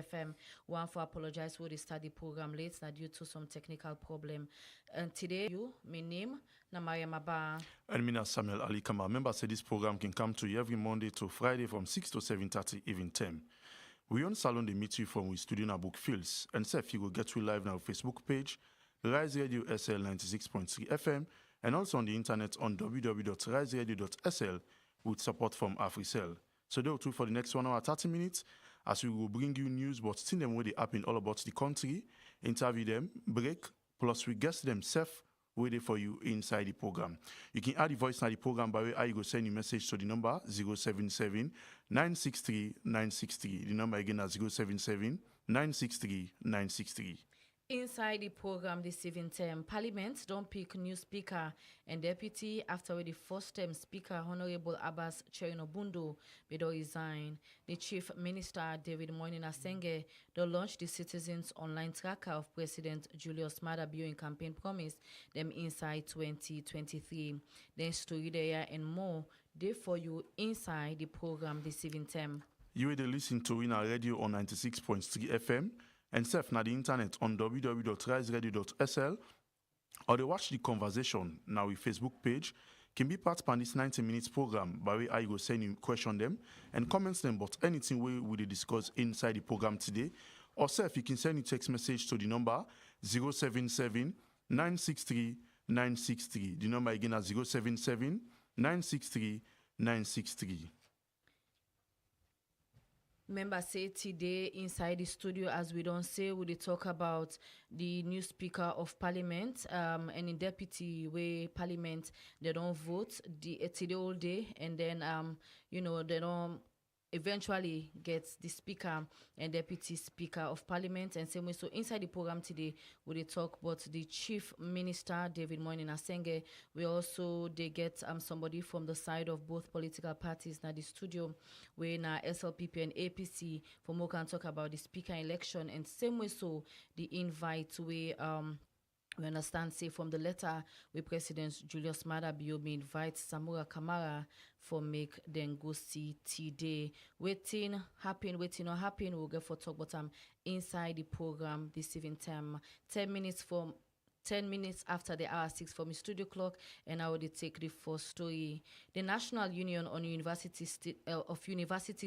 FM. One for apologize for the study program late now due to some technical problem. And today, my name na Mariam Abba. And me na Samuel Ali Kamara. Remember, say this program can come to you every Monday to Friday from 6 to 7:30, even 10. Wi Yone Salone, they meet you from we studio in our book fields. And say if you go get you live on our Facebook page, Riseradiosl 96.3 FM, and also on the internet on www.riseradiosl with support from AfriCell. So they'll too for the next 1 hour, 30 minutes, as we will bring you news, but still them where they happen all about the country, interview them, break, plus we guest them safe waiting for you inside the program. You can add the voice in the program by way I go send you message to the number 077 963 963. The number again is 077 963 963. Inside the program this evening term, Parliament don't pick new speaker and deputy after the first term speaker Honorable Abbas Cherino-Bundu bedo resign. The Chief Minister David Moinin Asenge don't launch the citizens online tracker of President Julius Maada Bio in campaign promise them inside 2023. Then story there and more day for you inside the program this evening term. You will listen to in our radio on 96.3 FM. And surf na the internet on www.riseradiosl or they watch the conversation now with Facebook page can be part of this 90 minutes program by way I go send you question them and comments them about anything we will discuss inside the program today. Or surf you can send a text message to the number 077 963 963. The number again is 077 963 963. Member say today inside the studio, as we don't say, we talk about the new Speaker of Parliament and in deputy way Parliament they don't vote today all day, and then they don't eventually get the Speaker and Deputy Speaker of Parliament and same way. So inside the program today, we talk about the Chief Minister David Moinin Asenge. We also they get somebody from the side of both political parties now the studio where now SLPP and APC for more can talk about the Speaker election and same way. So the invite we understand, say, from the letter where President Julius Maada Bio invite Samura Kamara for make them go see today. Waiting not happen. We'll get for talk about inside the program this evening time. 10 minutes after the hour 6 for my studio clock, and I will take the first story. The National Union on University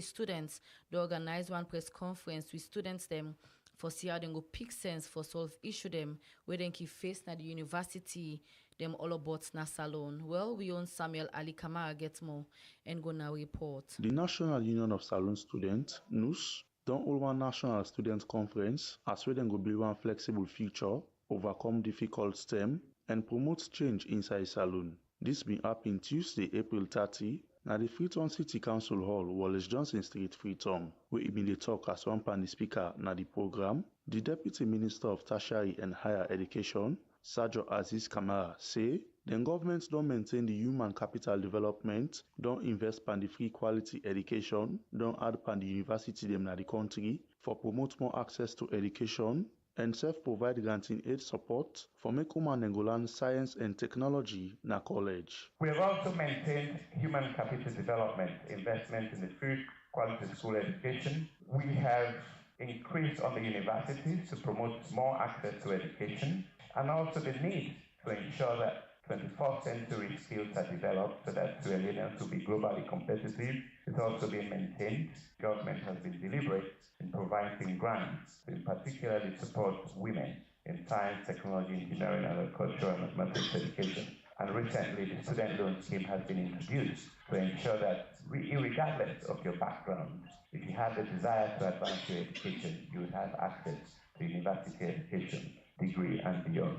Students they organize one press conference with students them for see how they go pick sense for solve issue them where they keep face na the university them all about na salon. Well, we own Samuel Ali Kamara get more and go now report. The National Union of Salon Students, NUS, don't hold one national student conference as well then go build one flexible future, overcome difficult STEM, and promote change inside salon. This been happening Tuesday, April 30, na the Freetown City Council Hall, Wallace Johnson Street, Freetown, where it been the talk as one pan the speaker na the program. The Deputy Minister of Tertiary and Higher Education, Sergio Aziz Kamara, say the government don't maintain the human capital development, don't invest pan the free quality education, don't add pan the university them na the country for promote more access to education, and self-provide granting aid support for make women and learn science and technology na college. We have also maintained human capital development, investment in the free quality school education. We have increased on the universities to promote more access to education, and also the need to ensure that 21st century skills are developed so that we are able to be globally competitive. It's also been maintained. Government has been deliberate in providing grants to particularly support women in science, technology, engineering, agriculture, and mathematics education. And recently, the student loan scheme has been introduced to ensure that, regardless of your background, if you have the desire to advance your education, you would have access to university education, degree, and beyond.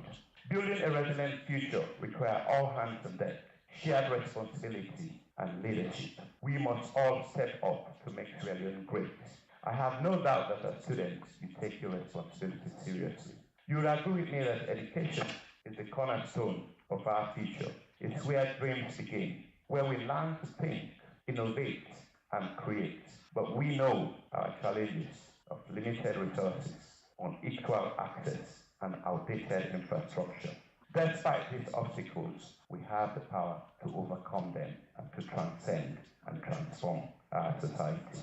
Building a resilient future requires all hands on deck, shared responsibility, and leadership. We must all step up to make Sierra Leone great. I have no doubt that as students, you take your responsibility seriously. You will agree with me that education is the cornerstone of our future. It's where dreams begin, where we learn to think, innovate, and create. But we know our challenges of limited resources, unequal access, and outdated infrastructure. Despite these obstacles, we have the power to overcome them and to transcend and transform our society.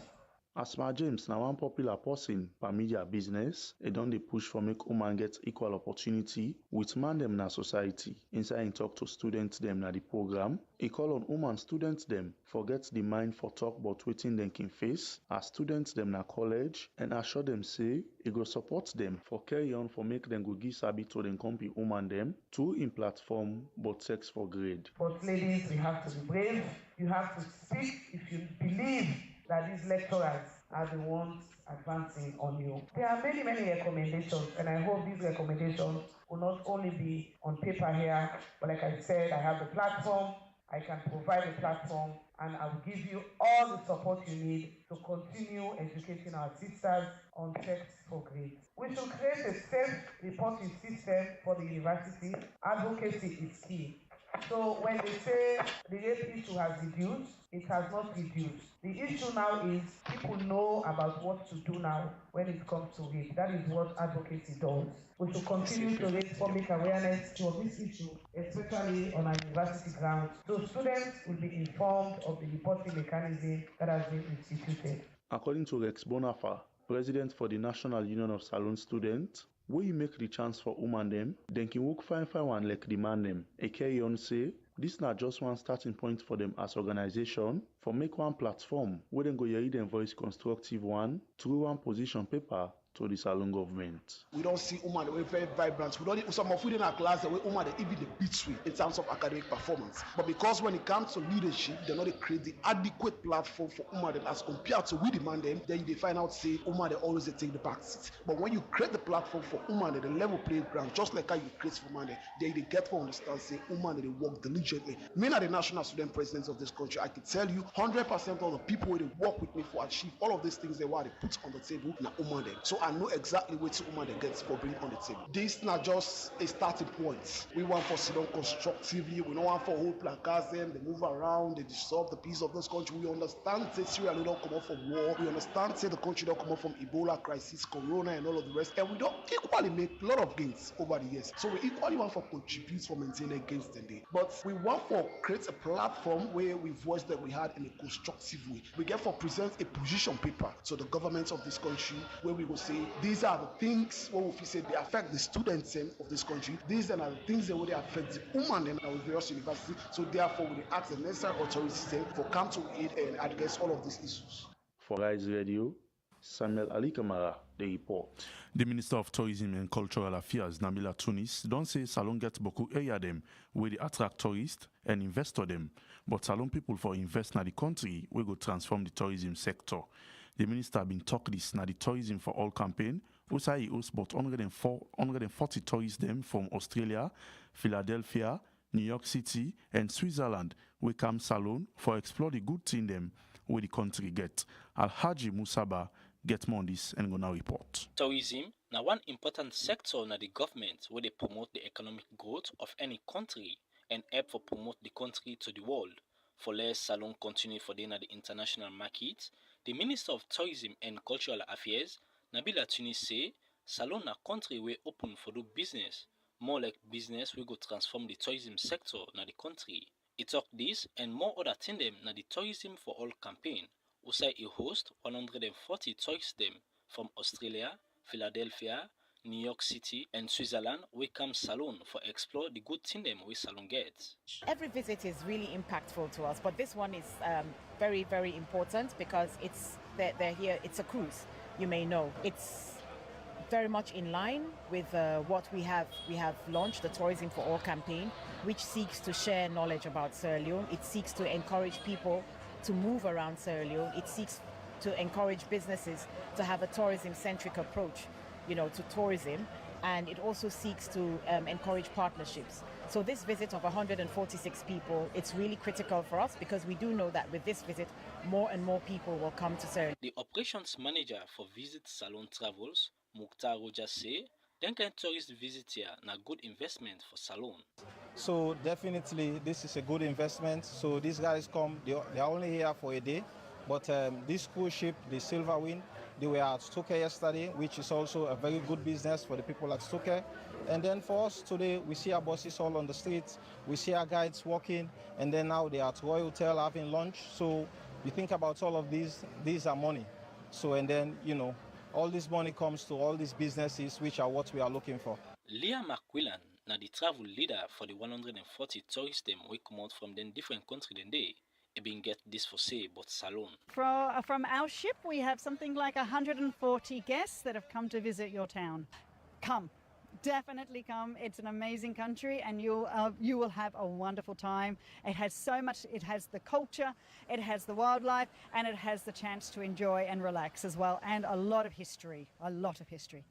Asma James na one popular person for media business. E don dey push for make woman get equal opportunity with man dem na society. Inside im talk to students dem na the program, e call on woman students dem forget the mind for talk about wetin dem can face as students dem na college and assure dem say e go support dem for carry on for make dem go give sabi to dem company woman dem through im platform but sex for grade. But ladies, you have to be brave. You have to speak if you believe that these lecturers are the ones advancing on you. There are many, many recommendations, and I hope these recommendations will not only be on paper here, but like I said, I have the platform, I can provide a platform, and I will give you all the support you need to continue educating our sisters on sex for grade. We should create a self-reporting system for the university. Advocacy is key. So when they say the rape issue has reduced, it has not reduced. The issue now is people know about what to do now when it comes to rape. That is what advocacy does. We should continue to raise public awareness of this issue, especially on our university grounds, so students will be informed of the reporting mechanism that has been instituted. According to Rex Bonafa, president for the National Union of Salon Students, where you make the chance for woman dem, then can work fine one like the man dem. A carry on say, this not just one starting point for them as organization, for make one platform where them go hear them voice constructive one through one position paper to the salon government. We don't see women the way very vibrant. We don't some of we in our class the way women they even the beat we in terms of academic performance. But because when it comes to leadership, they're not create the adequate platform for women as compared to we demand them, then they find out say women they always they take the back seat. But when you create the platform for women at the level playing ground, just like how you create for women, they get to understand say women they work diligently. Me are the national student presidents of this country. I can tell you 100% of the people they work with me for achieve all of these things they want to put on the table na women. So I know exactly what woman they get for bring on the table. This not just a starting point. We want for sit down constructively. We don't want for whole placards them. They move around. They dissolve the peace of this country. We understand say Syria don't come out from war. We understand say the country don't come out from Ebola crisis, Corona, and all of the rest. And we don't equally make a lot of gains over the years. So we equally want for contribute for maintaining gains today. But we want for create a platform where we voice that we had in a constructive way. We get for present a position paper to the government of this country where we will say these are the things what we say they affect the students of this country. These are the things that will affect the women in our various universities. So therefore, we ask the necessary authorities for come to aid and address all of these issues. For Rise Radio, Samuel Ali Kamara, the report. The Minister of Tourism and Cultural Affairs, Nabila Tunis, don't say Salon get beaucoup area them where they attract tourists and investor them. But Salon people for invest na the country we go transform the tourism sector. The minister been talk this na the Tourism for All campaign. Also, he hosts about 140 tourists them from Australia, Philadelphia, New York City, and Switzerland. We come Salon for explore the good thing them where the country get. Alhaji Musaba get more on this and gonna report. Tourism na one important sector na the government where they promote the economic growth of any country and help for promote the country to the world. For less Salon continue for the international market, the Minister of Tourism and Cultural Affairs, Nabila Tunis say, Salon na country we open for do business, more like business we go transform the tourism sector na the country. He talk this and more other thing them na the Tourism for All campaign, who say he host 140 tourists them from Australia, Philadelphia, New York City and Switzerland we come Salon for explore the good thing them we Salon gets. Every visit is really impactful to us, but this one is very, very important because they're here. It's a cruise, you may know. It's very much in line with what we have. We have launched the Tourism for All campaign, which seeks to share knowledge about Sierra Leone. It seeks to encourage people to move around Sierra Leone. It seeks to encourage businesses to have a tourism-centric approach, to tourism, and it also seeks to encourage partnerships. So this visit of 146 people, it's really critical for us because we do know that with this visit, more and more people will come to Sierra Leone. The operations manager for Visit Salon Travels, Mukhtar Roja say, then can tourist visit here na good investment for Salon. So definitely this is a good investment. So these guys come, they are only here for a day, but this cruise ship, the Silver Wind, they were at Stoke yesterday, which is also a very good business for the people at Stoke. And then for us today, we see our buses all on the streets, we see our guides walking, and then now they're at Royal Hotel having lunch. So you think about all of these are money. So, and then, all this money comes to all these businesses, which are what we are looking for. Leah McQuillan, na the travel leader for the 140 tourists them we come out from them different countries then they been get this for say but Salone. From our ship, we have something like 140 guests that have come to visit your town. Come. Definitely come. It's an amazing country, and you will have a wonderful time. It has so much. It has the culture, it has the wildlife, and it has the chance to enjoy and relax as well, and a lot of history. A lot of history.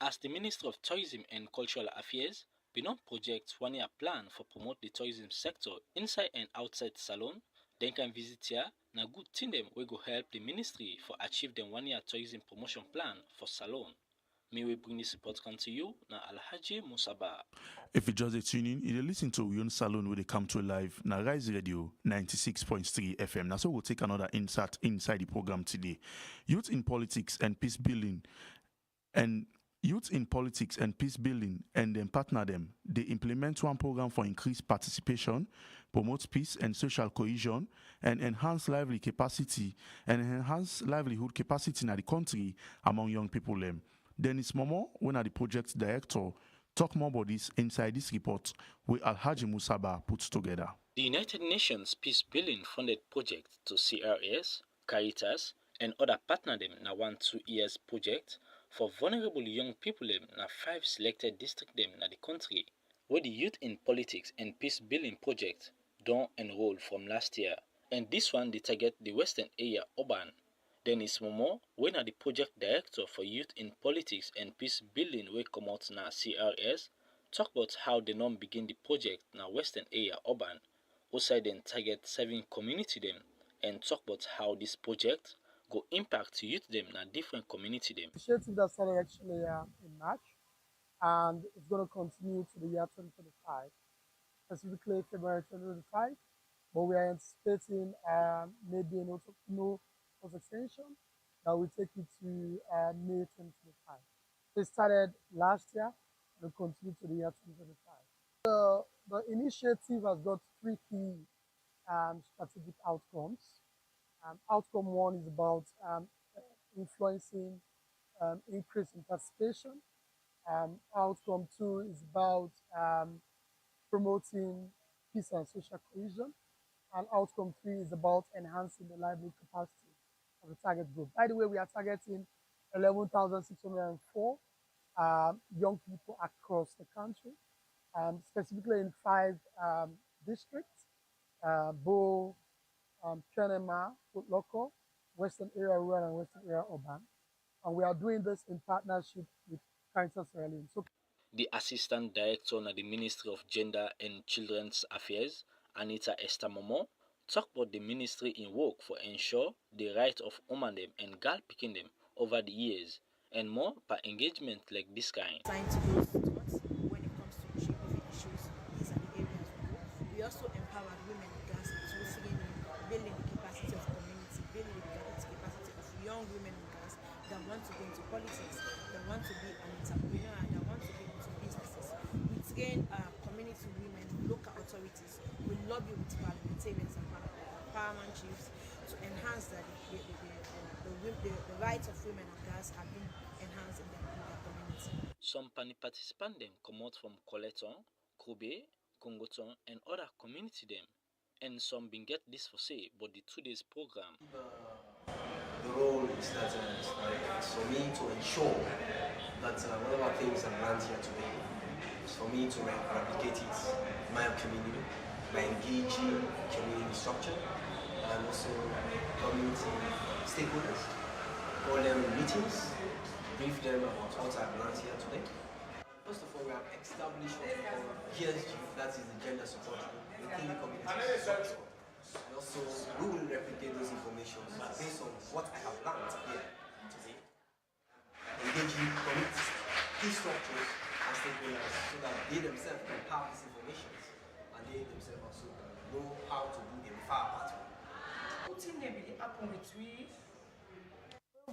As the Minister of Tourism and Cultural Affairs, Beyond projects 1 year plan for promote the tourism sector inside and outside Salone. Then can visit here. Na good thing them we go help the ministry for achieve the 1 year tourism promotion plan for Salone. May we bring this report come to you na Alhaji Musaba. If you just tune in, you listen to Wi Yone Salone where they come to live na Rise Radio 96.3 FM. Now so we'll take another insert inside the program today. Youth in politics and peace building and then partner them. They implement one program for increased participation, promote peace and social cohesion, and enhance livelihood capacity in the country among young people. Dennis Momo, when are the project director, talk more about this inside this report where Alhaji Musaba puts together. The United Nations Peace Building funded project to CRS, Caritas, and other partner them na 1-2 years project for vulnerable young people them na 5 selected district them na the country where the Youth in Politics and Peace Building project don't enroll from last year. And this one they target the Western area urban. Dennis Momo, when are the project director for Youth in Politics and Peace Building we come out na CRS, talk about how they non begin the project na Western area urban. Also then target 7 community them and talk about how this project go impact youth them na different community them. Initiative that started actually in March and it's going to continue to the year 2025, specifically February 2025, but we are anticipating maybe no extension that will take it to May 2025. It started last year and will continue to the year 2025. The initiative has got 3 key strategic outcomes. Outcome 1 is about influencing increase in participation. Outcome 2 is about promoting peace and social cohesion. And outcome 3 is about enhancing the livelihood capacity of the target group. By the way, we are targeting 11,604 young people across the country, specifically in 5 districts, Bo, Kenema, Local, Western Area Rural, and Western Area Urban. And we are doing this in partnership with Caritas Sierra Leone. So, the Assistant Director of the Ministry of Gender and Children's Affairs, Anita Esther Momo, talk about the ministry in work for ensure the right of women them and girl picking them over the years and more by engagement like this kind. Trying to go towards when it comes to GBV issues, these are the areas we go. We also empower women and girls to building the capacity of community, building the capacity of young women and girls that want to go into politics, that want to be an entrepreneur, and that want to get into businesses. We train community women, local authorities, we lobby with parliamentarians and paramount chiefs to enhance that the rights of women and girls are being enhanced in their community. Some participants them come out from Coleton, Kobe, Congoton, and other community them. And some been get this for say, but the 2 days program. The role is that it's for me to ensure that whatever things are learned here today is for me to replicate it in my community by engaging community structure and also community stakeholders, call them in meetings, brief them about what I've learned here today. First of all, we have established what we call GSG, that is the gender support within the community structure. And also, we will replicate those information based on what I have learned here today. Engaging communities, key structures, and stakeholders so that they themselves can have these information and they themselves also know how to do the far pathway. What thing they really happen with we?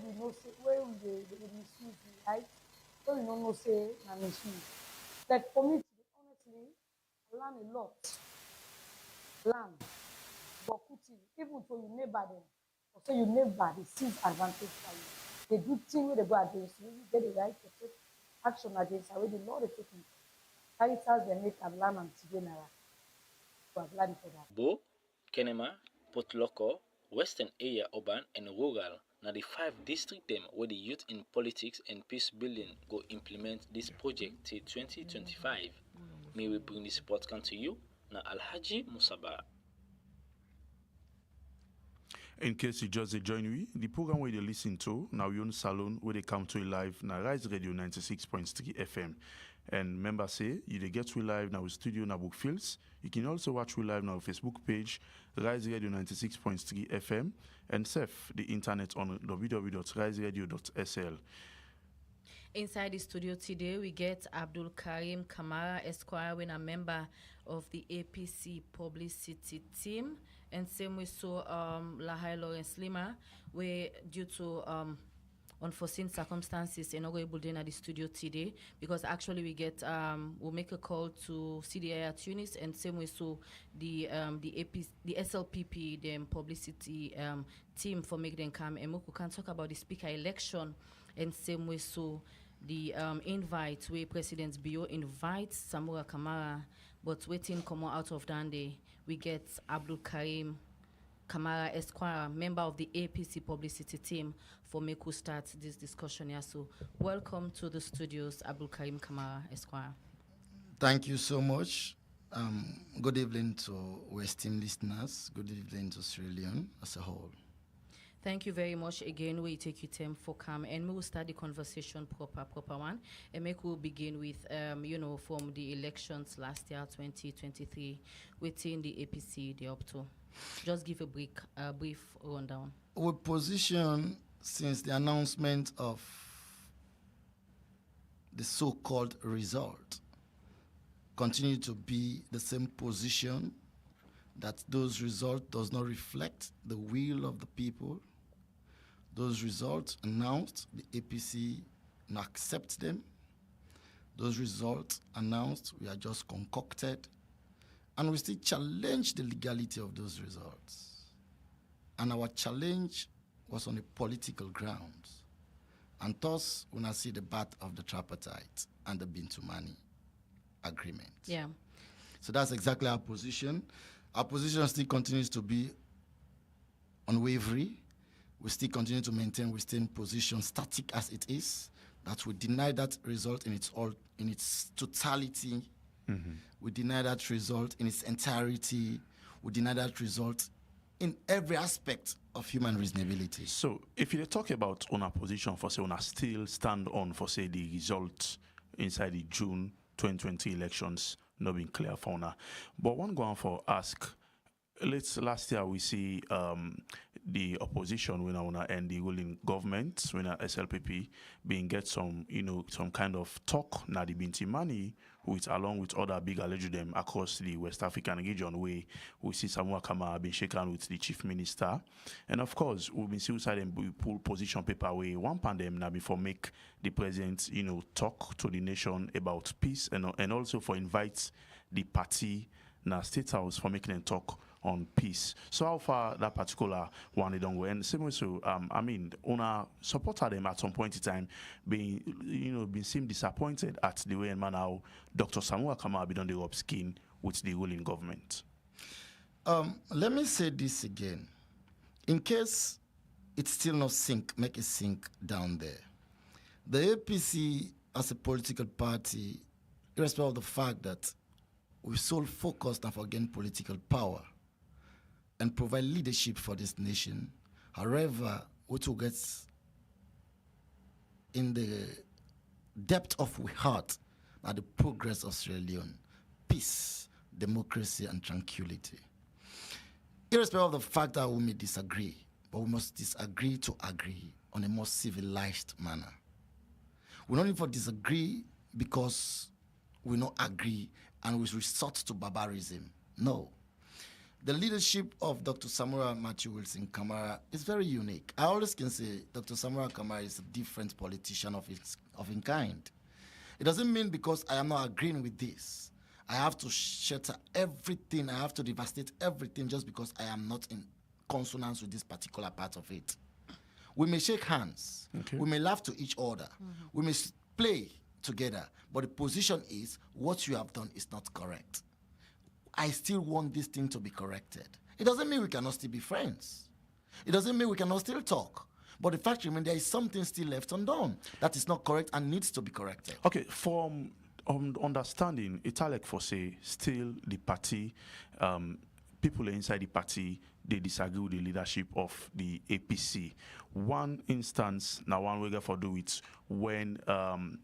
we know say where we dey misuse the right, where we no know say na misuse. Like for me today, honestly, I learn a lot. Learn, but put it, even to your neighbor them, So you never they seize advantage for you. They do things where they go against you, you get the right to take action against how the law they take it. Caritas they make and land and together. So I'm glad for that. Bo, Kenema, Port Loko, Western Area Urban and Rural na the 5 district them where the youth in politics and peace building go implement this project till 2025. May we bring this podcast to you na Alhaji Musaba. In case you just join we, the program where they listen to now Wi Yone Salone where they come to you live na Rise Radio 96.3 FM. And member say you they get we live now with studio na book fields. You can also watch we live now Facebook page Rise Radio 96.3 FM and surf the internet on www.riseradio.sl. Inside the studio today, we get Dr Kamara Esquire, when a member of the APC publicity team, and same we saw Lahai Leema, where due to unforeseen circumstances, you're not able to be at the studio today because actually we get we'll make a call to Sidie Yahya Tunis, and same we saw the SLPP, the publicity team for make them come, and we can talk about the speaker election, and same we saw the invite where President Bio invites Samura Kamara, but waiting come out of Dande, we get Dr Kamara Esquire, member of the APC publicity team, for me to start this discussion here. So welcome to the studios, Dr Kamara Esquire. Thank you so much. Good evening to West Team listeners. Good evening to Sierra Leone as a whole. Thank you very much again. We take you time for come, and we will start the conversation proper one. And we will begin with, from the elections last year, 2023, within the APC, the up to. Just give a brief rundown. Our position since the announcement of the so-called result continue to be the same position, that those results does not reflect the will of the people. Those results announced, the APC accepts them. Those results announced, we are just concocted, and we still challenge the legality of those results. And our challenge was on a political grounds. And thus, when I see the bat of the tripartite and the Bintumani agreement. Yeah. So that's exactly our position. Our position still continues to be unwavering. We still continue to maintain we stay in position static as it is, that we deny that result in its totality. Mm-hmm. We deny that result in its entirety. We deny that result in every aspect of human reasonability. So if you talk about on our position for say on a still stand on for say the result inside the June 2020 elections not being clear for now. But one going for ask, last year we see the opposition when I wanna end the ruling government when SLPP being get some kind of talk na the Bintimani with along with other big alleged them across the West African region where we see Samura Kamara being shaken with the chief minister, and of course we've been suicide and we pull position paper where one pandemic now before make the president talk to the nation about peace and also for invite the party na State House for making them talk on peace. So how far that particular one they don't go, and same way so Una supported them at some point in time being seem disappointed at the way and man how Dr. Samura Kamara be done the rub skin with the ruling government. Let me say this again. In case it's still not sink, make it sink down there. The APC as a political party, irrespective of the fact that we're so focused on getting political power and provide leadership for this nation. However, what we get in the depth of our heart are the progress of Sierra Leone, peace, democracy, and tranquility. Irrespective of the fact that we may disagree, but we must disagree to agree on a more civilized manner. We don't even disagree because we don't agree and we resort to barbarism. No. The leadership of Dr. Samura Wilson Kamara is very unique. I always can say Dr. Samura Kamara is a different politician of his kind. It doesn't mean because I am not agreeing with this, I have to shatter everything, I have to devastate everything just because I am not in consonance with this particular part of it. We may shake hands. Okay. We may laugh to each other. We may play together. But the position is what you have done is not correct. I still want this thing to be corrected. It doesn't mean we cannot still be friends. It doesn't mean we cannot still talk. But the fact remains there is something still left undone that is not correct and needs to be corrected. Okay, from understanding, Italek for say, still the party, people inside the party, they disagree with the leadership of the APC. One instance, now one way for do it, when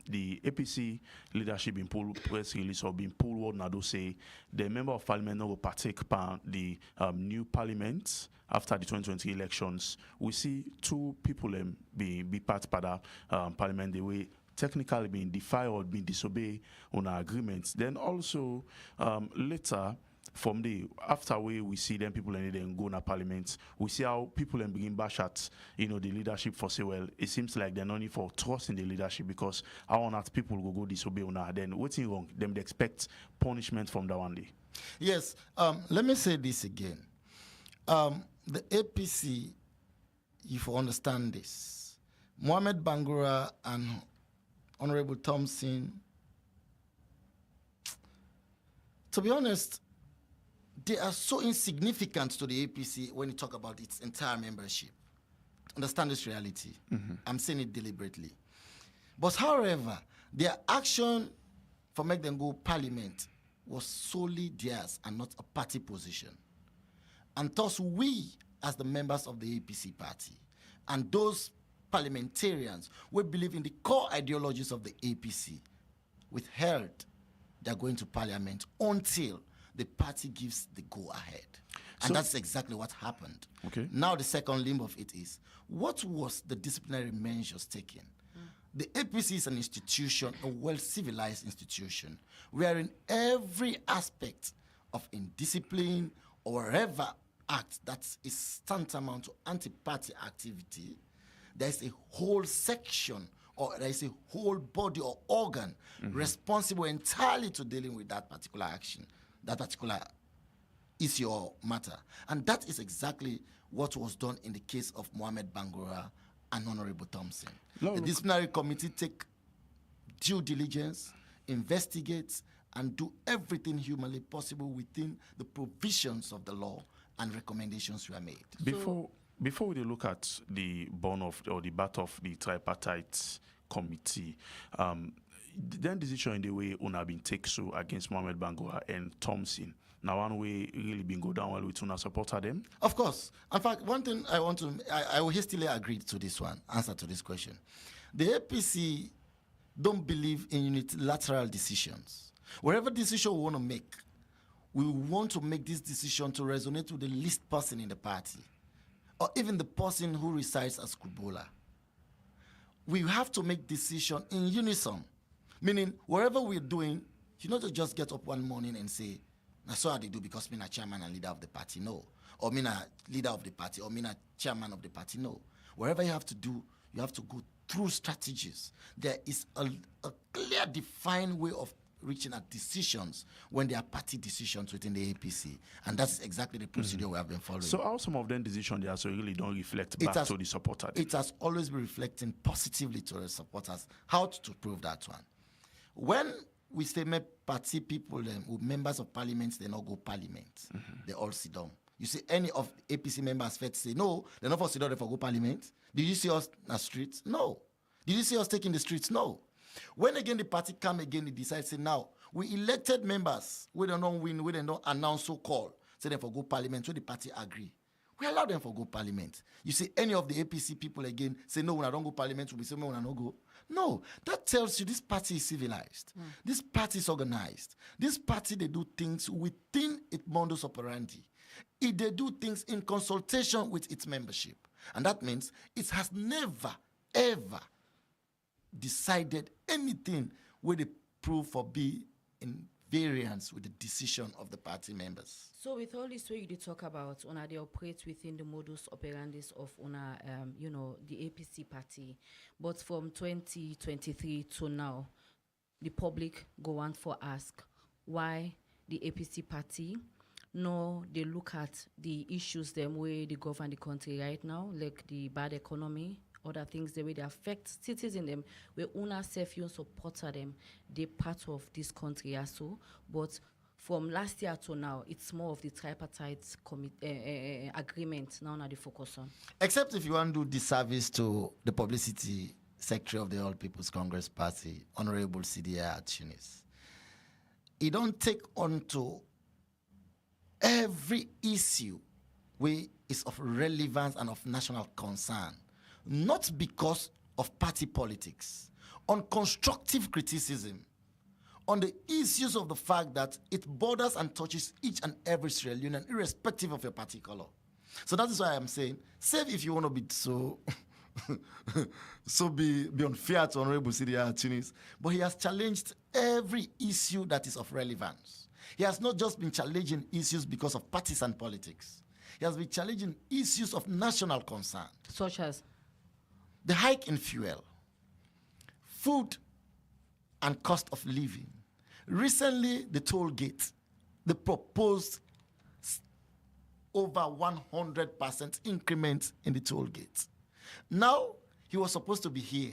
the APC leadership in pull press release or being pulled word now do say the member of parliament will partake in the new parliament after the 2020 elections. We see two people be part of the parliament the way technically being defied or being disobeyed on our agreements. Then also later, from the after we see them people and then go in parliament, we see how people and begin bash at the leadership for say, well, it seems like they're not need for trust in the leadership because how on earth people go disobey on her. Then what's wrong? Them they expect punishment from that one day. Yes. Let me say this again. The APC, if you understand this, Mohamed Bangura and Honorable Thompson, to be honest, they are so insignificant to the APC when you talk about its entire membership. Understand this reality. I'm saying it deliberately. But however, their action for make them go parliament was solely theirs and not a party position. And thus we, as the members of the APC party, and those parliamentarians who believe in the core ideologies of the APC, withheld their going to parliament until the party gives the go-ahead. And that's exactly what happened. Okay. Now the second limb of it is, what was the disciplinary measures taken? The APC is an institution, a well-civilized institution, wherein every aspect of indiscipline or whatever act that is tantamount to anti-party activity, there is a whole section or there is a whole body or organ responsible entirely to dealing with that particular action, that particular issue or matter. And that is exactly what was done in the case of Mohamed Bangura and Honorable Thompson. The disciplinary committee take due diligence, investigates, and do everything humanly possible within the provisions of the law and recommendations were made. Before we look at the bone of or the bat of the tripartite committee, then decision in the way Una been take so against Mohamed Bangura and Thompson. Now one way really been go down well with Una supporter them? Of course. In fact, one thing I want to I will hastily agree to this one, answer to this question. The APC don't believe in unilateral decisions. Whatever decision we want to make, we want to make this decision to resonate with the least person in the party, or even the person who resides as Kubola. We have to make decision in unison, meaning wherever we're doing, you not to just get up one morning and say, that's what they do because me a chairman and leader of the party, no. Or me a leader of the party, or me a chairman of the party, no. Wherever you have to do, you have to go through strategies. There is a clear, defined way of reaching at decisions when there are party decisions within the APC. And that's exactly the procedure we have been following. So how some of them decisions they also really don't reflect back to the supporters? It has always been reflecting positively to the supporters. How to prove that one? When we say party people, members of parliament, they not go parliament. They all sit down. You see any of APC members fair to say, no, they're not for sit down, they for go parliament. Did you see us in the streets? No. Did you see us taking the streets? No. When again the party come again, they decide, say, now, we elected members, we don't know win, we don't know announce so call, say they for go parliament, so the party agree. We allow them for go parliament. You see any of the APC people again say, no, when I don't go parliament, we'll be saying, when I don't go. No, that tells you this party is civilized. This party is organized. This party, they do things within its modus operandi. They do things in consultation with its membership. And that means it has never, ever decided anything where they prove for be in variance with the decision of the party members. So with all this way you talk about, Una they operate within the modus operandi of Una, the APC party. But from 2023 to now, the public go on for ask why the APC party no, they look at the issues them way they govern the country right now, like the bad economy, other things, the way they affect citizens them, where una self you supporter them, they part of this country also. But from last year to now, it's more of the tripartite agreement now the focus on. Except if you want to do disservice to the Publicity Secretary of the All People's Congress Party, Honorable Sidie Yahya Tunis. He don't take on to every issue where is of relevance and of national concern, not because of party politics, on constructive criticism, on the issues of the fact that it borders and touches each and every Sierra Leonean, irrespective of your party color. So that is why I'm saying, save if you want to be so be unfair to Honorable Sidie Yahya Tunis, but he has challenged every issue that is of relevance. He has not just been challenging issues because of partisan politics. He has been challenging issues of national concern. Such as? The hike in fuel, food, and cost of living. Recently, the toll gate, the proposed over 100% increment in the toll gate. Now, he was supposed to be here.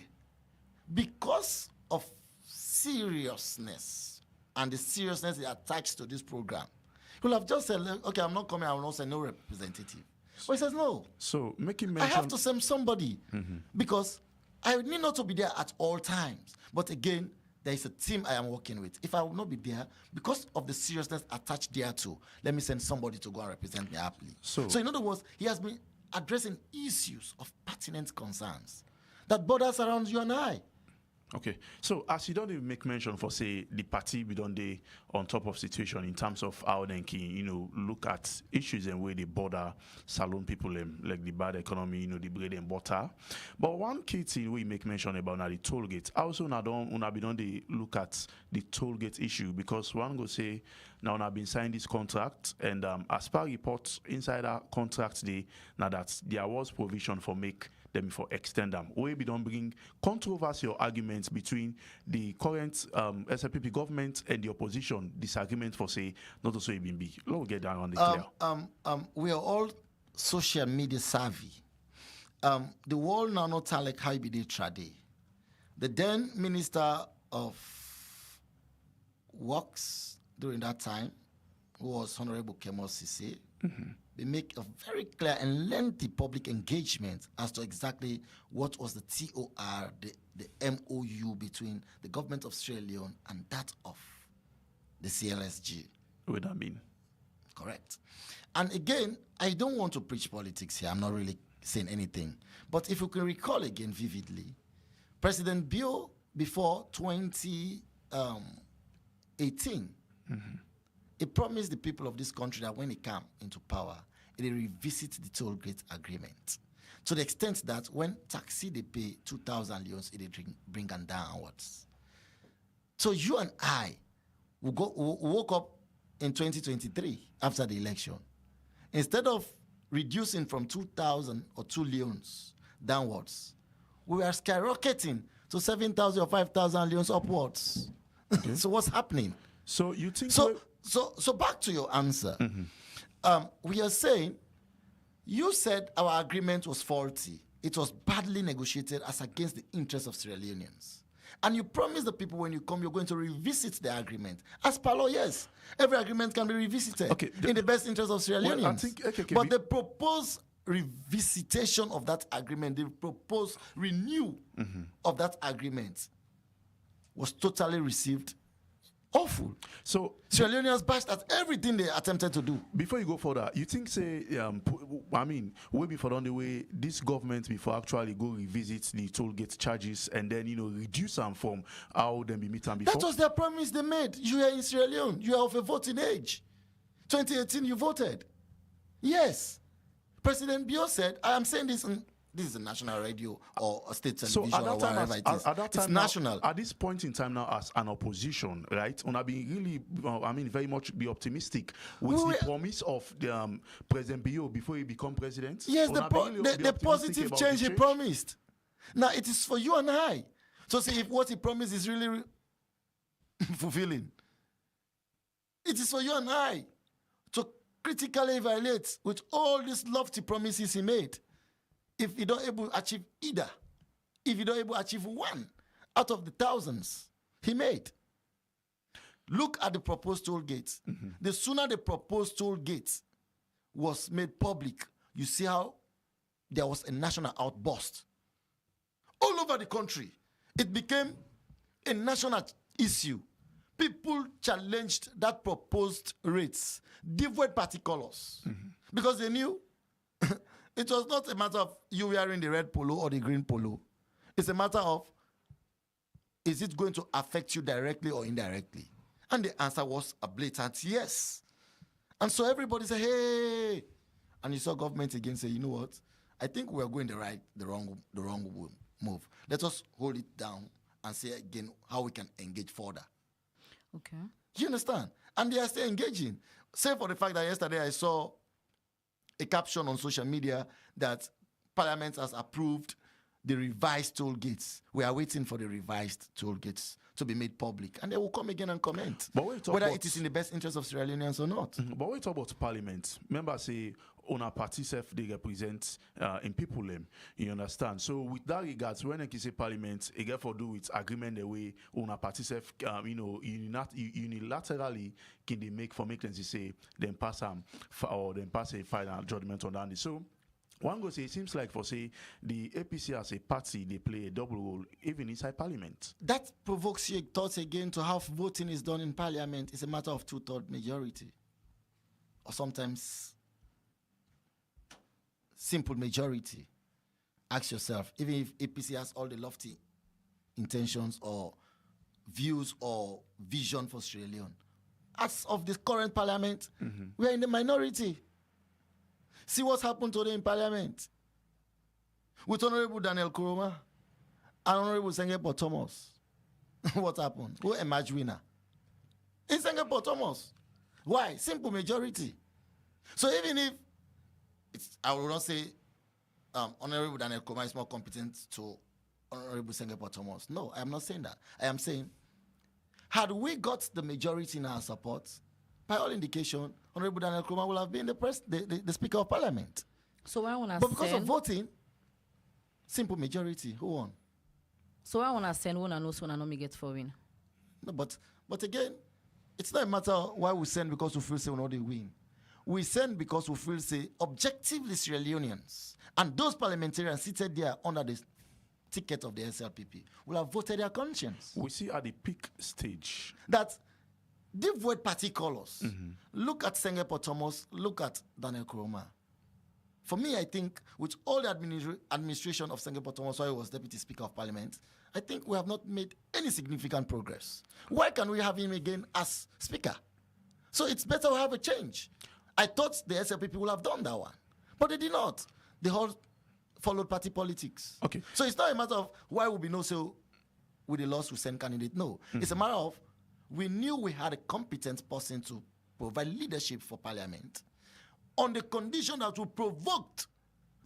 Because of seriousness and the seriousness attached to this program, he will have just said, okay, I'm not coming, I will not send no representative. But he says, no. So, making mention... I have to send somebody because I need not to be there at all times. But again, there is a team I am working with. If I will not be there, because of the seriousness attached there too, let me send somebody to go and represent me happily. So in other words, he has been addressing issues of pertinent concerns that borders around you and I. Okay, so as you don't even make mention for, say, the party we don't dey on top of situation in terms of how they can, look at issues and where they border Salone people, like the bad economy, the bread and butter. But one key thing we make mention about now the toll gate. Also, now don't look at the toll gate issue, because one go say now I've been signed this contract, and as per reports inside that contract, now that there was provision for make them for extend them. We don't bring controversial arguments between the current SLPP government and the opposition. Disagreement for say not also even be. Let's get down on the clear. We are all social media savvy. The world now not like how be they trade. The then Minister of Works during that time, who was Honorable Kemo Sise, they make a very clear and lengthy public engagement as to exactly what was the TOR, the MOU between the government of Sierra Leone and that of the CLSG. What would that mean? Correct. And again, I don't want to preach politics here. I'm not really saying anything. But if you can recall again vividly, President Bio, before 2018, he promised the people of this country that when he came into power, he will revisit the toll gate agreement. To the extent that when taxi they pay 2,000 leons, it will bring them downwards. So you and I will woke up in 2023 after the election. Instead of reducing from 2,000 or 2 leons downwards, we are skyrocketing to 7,000 or 5,000 leons upwards. Okay. So what's happening? So you think so back to your answer. We are saying, you said our agreement was faulty. It was badly negotiated as against the interests of Sierra Leoneans. And you promised the people when you come, you're going to revisit the agreement. As per law, yes, every agreement can be revisited in the best interest of Sierra Leoneans. But the proposed revisitation of that agreement, the proposed renew of that agreement was totally received awful. So Sierra Leoneans bashed at everything they attempted to do. Before you go further, you think say way before on the way this government before actually go revisit the toll gate charges and then reduce them from how them be meet and before? That was their promise they made. You are in Sierra Leone. You are of a voting age. 2018 you voted. Yes. President Bio said, I am saying this this is a national radio or a state television or whatever it is. It's national. At this point in time now, as an opposition, right, on have been really, very much be optimistic with the promise of the President Bio before he become president. Yes, the positive change he promised. Now it is for you and I to see if what he promised is really fulfilling. It is for you and I to critically evaluate with all these lofty promises he made. If you don't able to achieve either, if you don't able to achieve one out of the thousands he made. Look at the proposed toll gates. The sooner the proposed toll gates was made public, you see how there was a national outburst. All over the country, it became a national issue. People challenged that proposed rates, devoid party colors, because they knew it was not a matter of you wearing the red polo or the green polo. It's a matter of, is it going to affect you directly or indirectly? And the answer was a blatant yes. And so everybody said, hey. And you saw government again say, you know what? I think we are going the wrong move. Let us hold it down and say again how we can engage further. Okay. You understand? And they are still engaging. Save for the fact that yesterday I saw a caption on social media that Parliament has approved the revised toll gates. We are waiting for the revised toll gates to be made public, and they will come again and comment whether it is in the best interest of Sierra Leoneans or not. But when we talk about Parliament, remember say on a party self they represent in people them. You understand? So with that regards, when I say Parliament, it get for do with agreement the way on a party self, unilaterally can they make them say then pass or then pass a final judgment on that. So one goes say it seems like for say the APC as a party they play a double role even inside Parliament. That provokes your thoughts again to how voting is done in Parliament. It's a matter of 2/3 majority, or sometimes simple majority. Ask yourself, even if APC has all the lofty intentions or views or vision for Sierra Leone, as of the current Parliament, we are in the minority. See what's happened today in Parliament with Honorable Daniel Kuroma and Honorable Sengepo Thomas. What happened? Who emerged winner? It's Sengepo Thomas. Why? Simple majority. So even if I will not say Honorable Daniel Kuroma is more competent to Honorable Sengepo Thomas. No, I am not saying that. I am saying, had we got the majority in our support, by all indication, Honorable Daniel Kuroma will have been the Speaker of Parliament. So I want to But because of voting, simple majority, who won? So I want to send one and also no me get for win. No, but again, it's not a matter why we send because we feel say we know they win. We send because we feel say objectively Sierra Leoneans and those parliamentarians seated there under the ticket of the SLPP will have voted their conscience. We see at the peak stage that devoid party colors. Look at Sengepo Thomas, look at Daniel Kuroma. For me, I think with all the administration of Sengepo Thomas while he was Deputy Speaker of Parliament, I think we have not made any significant progress. Why can we have him again as Speaker? So it's better to have a change. I thought the SLPP would have done that one, but they did not. They all followed party politics. Okay. So it's not a matter of why would be no so with the loss we send candidate. No, it's a matter of we knew we had a competent person to provide leadership for Parliament on the condition that we provoked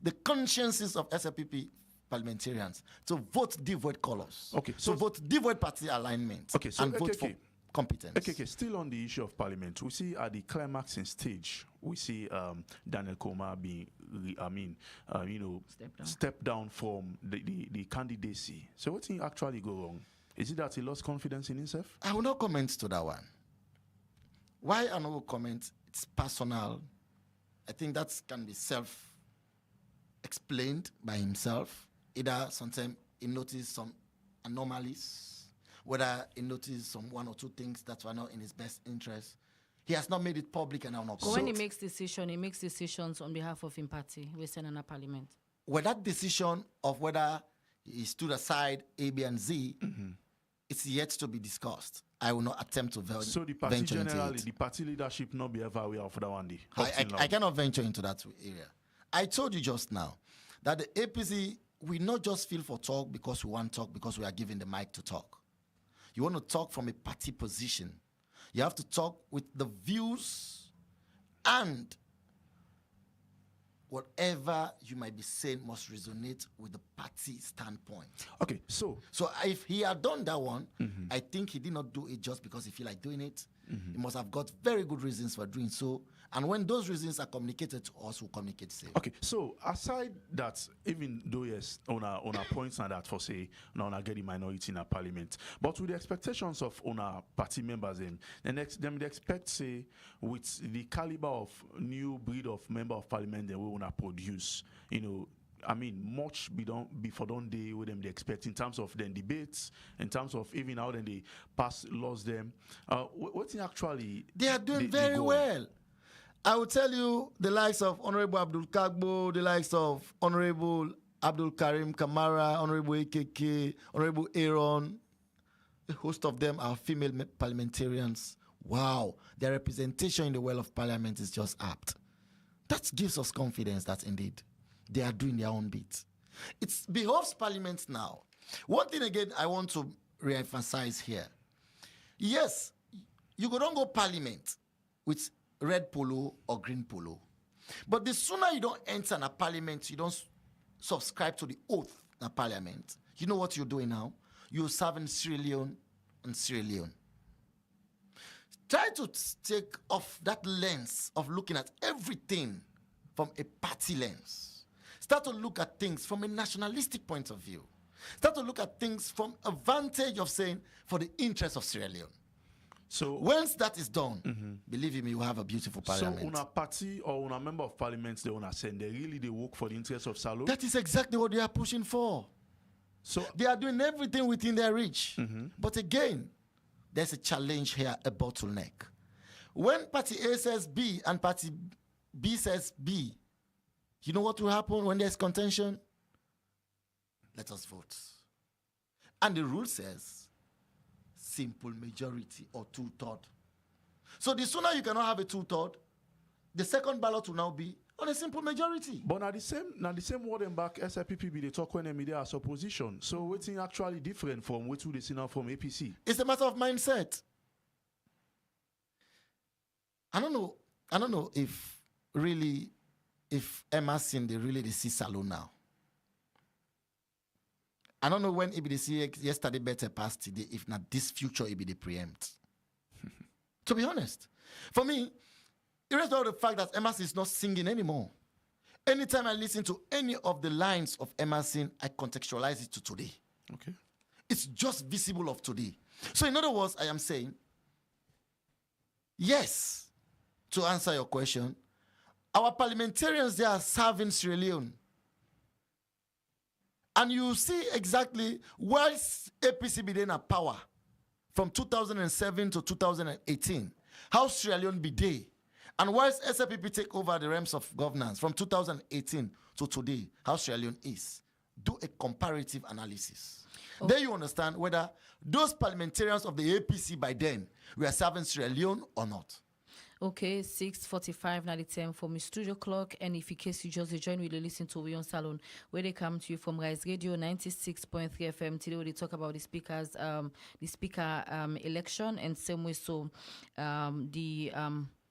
the consciences of SLPP parliamentarians to vote devoid colors. Okay, so vote devoid party alignment. Okay, so and vote for competence. Okay, still on the issue of Parliament, we see at the climaxing stage, we see Daniel Kuroma being, step down from the candidacy. So what thing actually go wrong? Is it that he lost confidence in himself? I will not comment to that one. Why I no comment? It's personal. I think that can be self-explained by himself. Either sometimes he noticed some anomalies, whether he noticed some one or two things that were not in his best interest. He has not made it public, and I will not comment. But when he makes decisions on behalf of him party, we send in a parliament. Well, that decision of whether he stood aside A, B, and Z, it's yet to be discussed. I will not attempt to venture into it. So the party generally, the party leadership not be ever aware of that one day. I cannot venture into that area. I told you just now that the APC will not just feel for talk because we want to talk, because we are given the mic to talk. You want to talk from a party position. You have to talk with the views, and whatever you might be saying must resonate with the party standpoint. Okay, so if he had done that one, I think he did not do it just because he feel like doing it. He must have got very good reasons for doing so. And when those reasons are communicated to us, we'll communicate same. Okay, so aside that, even though yes, on our points and that for say, now get the minority in our parliament, but with the expectations of on our party members them they expect say with the caliber of new breed of member of parliament that we wanna produce, I mean, much before don't they with them they expect in terms of then debates, in terms of even how then they pass laws them. What's actually they are doing very well. I will tell you the likes of Honorable Abdul Kagbo, the likes of Honorable Abdul Karim Kamara, Honorable AKK, Honorable Aaron. A host of them are female parliamentarians. Wow, their representation in the well of parliament is just apt. That gives us confidence that indeed they are doing their own bit. It behoves Parliament now. One thing again I want to re-emphasize here. Yes, you don't go Parliament with red polo or green polo. But the sooner you don't enter in a Parliament, you don't subscribe to the oath in a Parliament, you know what you're doing now? You're serving Sierra Leone and Sierra Leone. Try to take off that lens of looking at everything from a party lens. Start to look at things from a nationalistic point of view. Start to look at things from a vantage of saying, for the interest of Sierra Leone. So once that is done, believe me, you have a beautiful parliament. So on a party or on a member of parliament, they want to send, they work for the interest of Salone? That is exactly what they are pushing for. So they are doing everything within their reach. But again, there's a challenge here, a bottleneck. When party A says B and party B says B, you know what will happen when there's contention? Let us vote. And the rule says simple majority or 2/3. So the sooner you cannot have a 2/3, the second ballot will now be on a simple majority. But now the same word and back SLPP be they talk when they are opposition. So what's actually different from what they see now from APC? It's a matter of mindset. I don't know if really Emerson they see Salone now. I don't know when EBDC yesterday better past today, if not this future EBD preempt. To be honest. For me, irrespective of the fact that Emerson is not singing anymore. Anytime I listen to any of the lines of Emerson, I contextualize it to today. Okay. It's just visible of today. So in other words, I am saying, yes, to answer your question, our parliamentarians, they are serving Sierra Leone. And you see exactly whilst APC be in power from 2007 to 2018, how Sierra Leone be there. And whilst SLPP take over the realms of governance from 2018 to today, how Sierra Leone is. Do a comparative analysis. Okay. Then you understand whether those parliamentarians of the APC by then were serving Sierra Leone or not. Okay, 6:45 now the time for my studio clock. And if in case you just join, we'll listen to Wi Yone Salone, where they come to you from Rise Radio 96.3 FM. Today we talk about the speaker election, and same way so the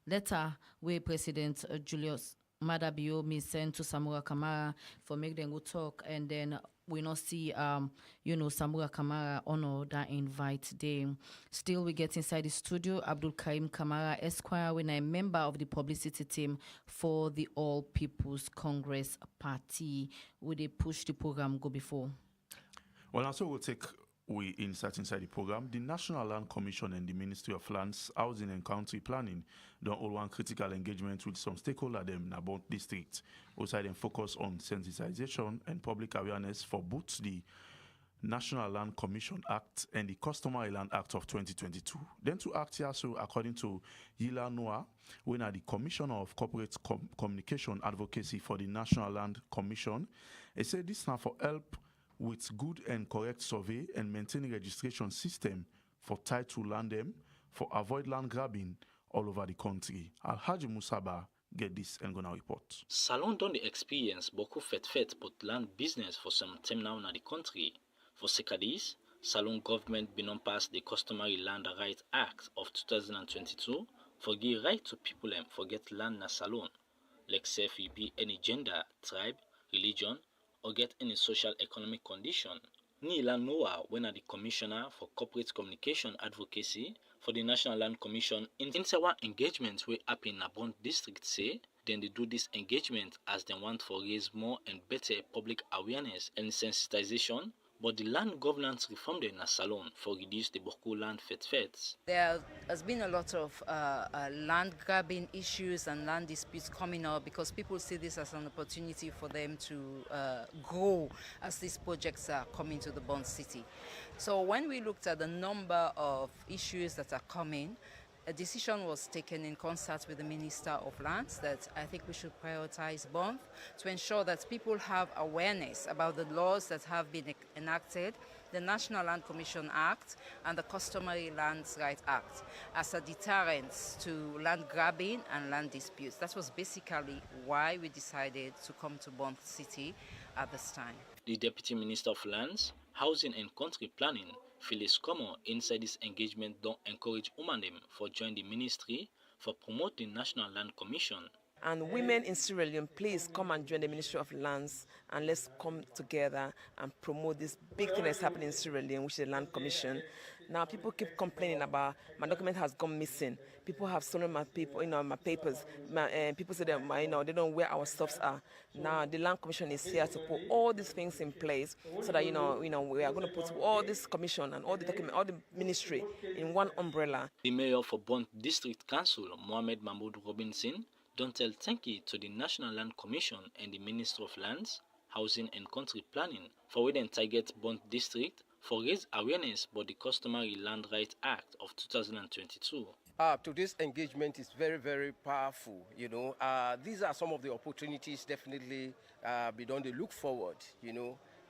letter where President Julius Madabio me sent to Samura Kamara for make them go talk, and then we not see Samura Kamara honor that invite day. Still we get inside the studio Abdul Karim Kamara Esquire, when I'm a member of the publicity team for the All People's Congress Party. Would they push the program go before? Well, also we'll take inside the program. The National Land Commission and the Ministry of Lands, Housing and Country Planning don't all want critical engagement with some stakeholders them about district. Also, then focus on sensitization and public awareness for both the National Land Commission Act and the Customary Land Act of 2022. Then to act here, so according to Yila Noah, when are the Commissioner of Corporate Communication Advocacy for the National Land Commission, they say this now for help with good and correct survey and maintaining registration system for title land them, for avoid land grabbing all over the country. Alhaji Musaba get this and gonna report. Salone don't experience beaucoup fait but land business for some time now in the country. For Secadis, Salone government been on pass the Customary Land Rights Act of 2022 for give right to people and forget land na Salone. Like say if it be any gender, tribe, religion, or get any social economic condition, Ni Ilan Noah, when the Commissioner for Corporate Communication Advocacy for the National Land Commission in one engagement wey happen in Bond District say, then they do this engagement as they want for raise more and better public awareness and sensitization, but the land governance reform in Salone for reduce the Boko land feds. There has been a lot of land grabbing issues and land disputes coming up because people see this as an opportunity for them to grow as these projects are coming to the Bond City. So when we looked at the number of issues that are coming, a decision was taken in concert with the Minister of Lands that I think we should prioritize Bond to ensure that people have awareness about the laws that have been enacted, the National Land Commission Act and the Customary Lands Rights Act as a deterrent to land grabbing and land disputes. That was basically why we decided to come to Bond City at this time. The Deputy Minister of Lands, Housing and Country Planning, Phyllis Como, inside this engagement don't encourage women for join the ministry for promote the National Land Commission. And women in Sierra Leone, please come and join the Ministry of Lands and let's come together and promote this big thing that's happening in Sierra Leone, which is the Land Commission. Now people keep complaining about my document has gone missing. People have stolen my people, my papers. People say that they don't know where our stuffs are. Now the Land Commission is here to put all these things in place so that we are going to put all this commission and all the document, all the ministry in one umbrella. The mayor for Bond District Council, Mohamed Mahmoud Robinson, don't tell thank you to the National Land Commission and the Minister of Lands, Housing and Country Planning for within target Bond District for raise awareness about the Customary Land Rights Act of 2022. Today's engagement is very, very powerful. These are some of the opportunities definitely we don't look forward.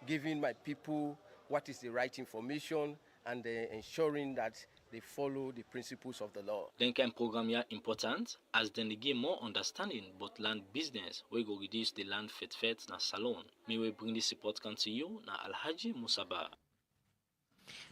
Giving my people what is the right information and ensuring that they follow the principles of the law. Then can program here important as then they give more understanding about land business. We go reduce the land feds na Salone. May we bring this support come to you na Alhaji Musaba.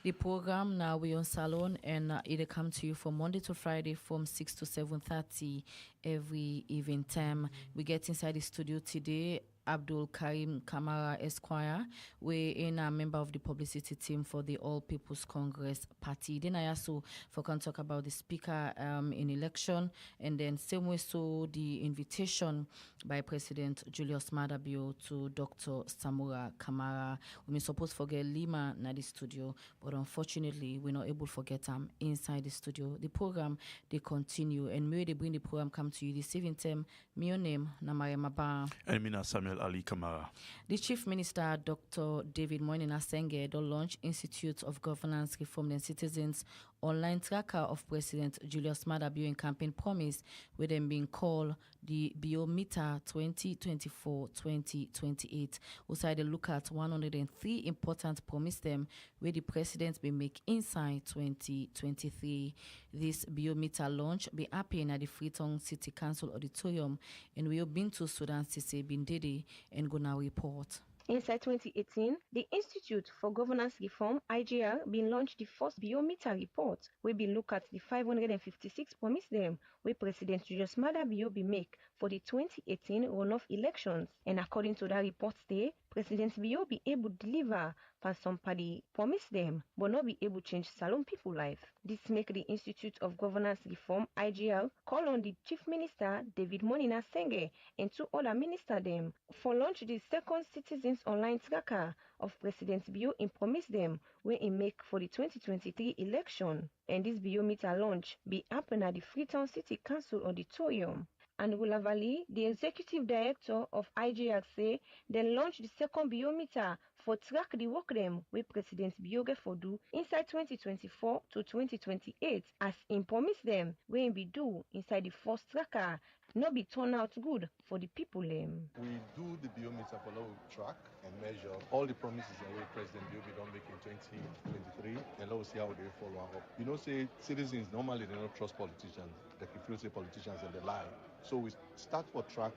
The program now Wi Yone Salone and it'll come to you from Monday to Friday from 6 to 7:30 every evening time. We get inside the studio today. Dr Samura Kamara Esquire, we are a member of the publicity team for the All People's Congress Party. Then I also can talk about the speaker in election, and then same way so the invitation by President Julius Maada Bio to Dr Samura Kamara. We supposed to forget Leema na the studio, but unfortunately we're not able to forget them inside the studio. The program they continue, and may they bring the program come to you this evening time. Me your name Namare Maba. And me na Samuel Ali Kamara. The Chief Minister, Dr. David Moyne Asenge, will launch Institute of Governance Reform and Citizens online tracker of President Julius Maada Bio in campaign promise, with them being called the Biometer 2024-2028. Also, they look at 103 important promise them where the president will make inside 2023. This Biometer launch be happening at the Freetown City Council Auditorium, and we have been to Sudan Sise Bindede and go now report. Inside 2018, the Institute for Governance Reform, IGR, been launched the first Biometer report. We been look at the 556 promise them where President Julius Maada Bio be make for the 2018 runoff elections. And according to that report today, President Bio be able to deliver for somebody promise them, but not be able to change Salone people life. This make the Institute of Governance Reform, IGR, call on the Chief Minister, David Moyne Asenge, and two other minister them for launch the second Citizens Online Tracker of President Bio in promise them where he make for the 2023 election. And this Biometer launch be happen at the Freetown City Council Auditorium. And Valley, the executive director of IGR, say they launch the second Biometer for track the work them where President Bioge for do inside 2024 to 2028 as in promise them where be do inside the first tracker not be turn out good for the people them. We do the Biometer for law track and measure all the promises that we President Bioge don't make in 2023 and let's see how they follow up. Say citizens normally they don't trust politicians. Like if you say politicians and they lie. So we start for track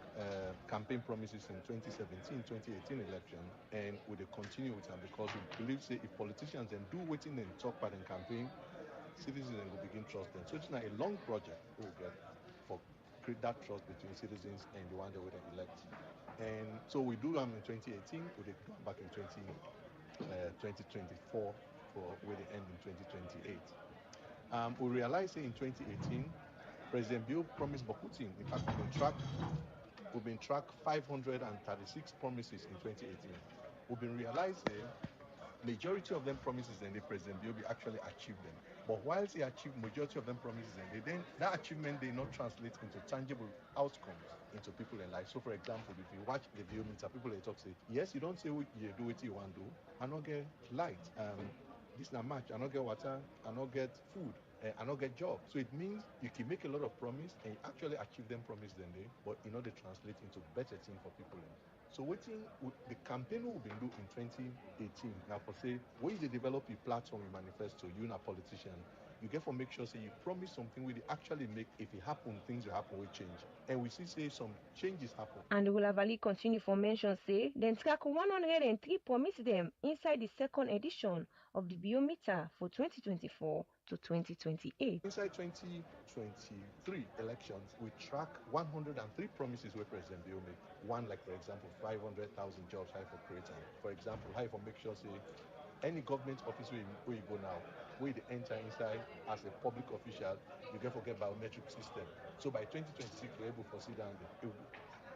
campaign promises in 2017, 2018 election, and we continue with them because we believe say if politicians then do waiting and talk about in campaign, citizens then will begin trust them. So it's not a long project we'll get for create that trust between citizens and the one that we elect. And so we do them in 2018, we come back in 2024 for where they end in 2028. We realized in 2018, President Bill promised Bokutin. In fact, we've been tracked 536 promises in 2018. We've been realizing majority of them promises and the President Bill actually achieved them. But whilst he achieved majority of them promises and that achievement did not translate into tangible outcomes into people in life. So for example, if you watch the Bill meter, people they talk say, yes, you don't say you do what you want to do, I not get light. This not match, I not get water, I not get food. I not get job. So it means you can make a lot of promise and you actually achieve them promise then they, but in order to translate into better thing for people. So waiting the campaign we've been doing in 2018. Now for say, when you develop a platform, you manifesto, you're a politician, you get for make sure say you promise something will actually make if it happen, things will happen will change. And we see say some changes happen. And Wulavali continue for mention say then track 103 promise them inside the second edition of the biometer for 2024 to 2028. Inside 2023 elections, we track 103 promises where President Bill made. One, like for example, 500,000 jobs high for creating. For example, high for make sure say any government office where you go now, where you enter inside as a public official, you can forget biometric system. So by 2026, we're able to see that.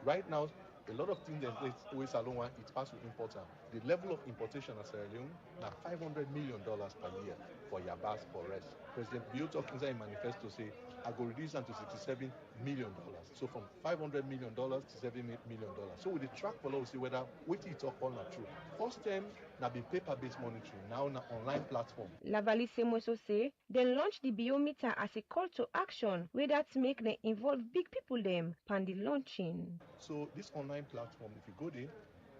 Right now, a lot of things that we Salone want, it pass with importer. The level of importation at Sierra Leone now $500 million per year for Yabas for rest. President Bill talk inside a manifesto say I go reduce them to $67 million. So from $500 million to $7 million. So with the track follow, we see whether what he talk all not true. First time now be paper-based monitoring, now on online platform. Lavali Semoso say they launch the biometer as a call to action where that make them involve big people them pan the launching. So this online platform, if you go there,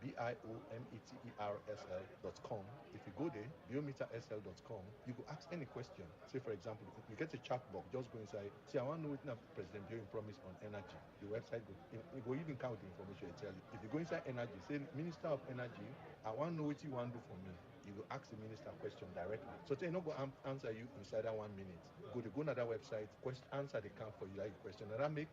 biometersl.com. If you go there, biometersl.com, you go ask any question. Say, for example, if you get a chat box, just go inside. Say, I want to know what President Bill promise on energy. The website go, you go even count the information and tell you. If you go inside energy, say, Minister of Energy, I want to know what you want to do for me. You go ask the minister question directly. So they not go answer you inside that 1 minute. Go to another website, answer the camp for you like question. And that make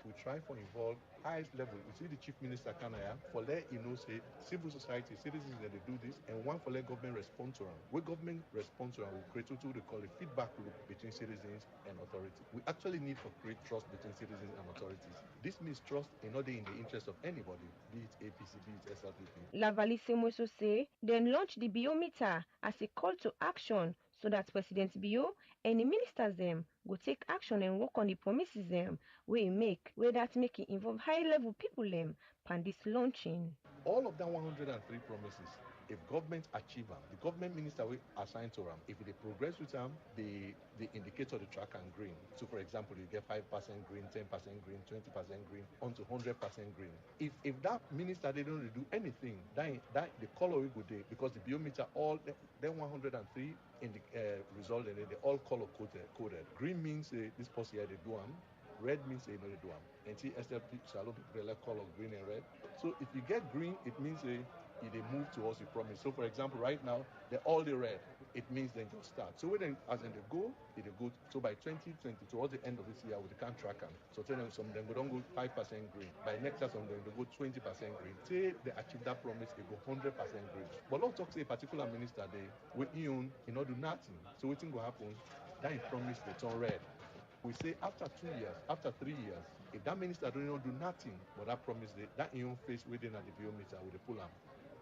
we try for involve highest level. We see the chief minister Kanaya for let say civil society, citizens that they do this, and one for let government respond to them. Where government response to them, we create what they call a feedback loop between citizens and authority. We actually need to create trust between citizens and authorities. This means trust in not in the interest of anybody, be it APC, be it SLPP. Lavali Semoso say then launch the biometer as a call to action so that President Bio and the ministers them go take action and work on the promises them we make, where that make it involve high level people them pan this launching. All of that 103 promises, if government achieve them, the government minister will assign to them. If they progress with them, the indicator the track and green. So for example, you get 5% green, 10% green, 20% green, onto 100% green. If that minister they don't do anything, that the color will go there because the biometer all then 103 in the result and they all color coded. Green means this person here they do them. Red means they know they do them. And see SLPP Salone people like color green and red. So if you get green, it means they move towards the promise. So for example, right now they're all the red. It means they just start. So when as in they go, so by 2020 towards the end of this year, we can't track them. So tell them some of them don't go 5% green. By next year, some of them they go 20% green. Say they achieve that promise, they go 100% green. But let's talk say a particular minister they with you not do nothing. So what thing will happen? That is promise they turn red. We say after 2 years, after 3 years, if that minister don't do nothing, but that promise that in face within at the biometer with the pull up,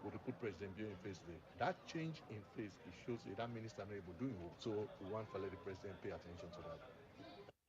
with the put President Bio in face there. That change in face, it shows that minister not able doing it. So we want to let the president pay attention to that.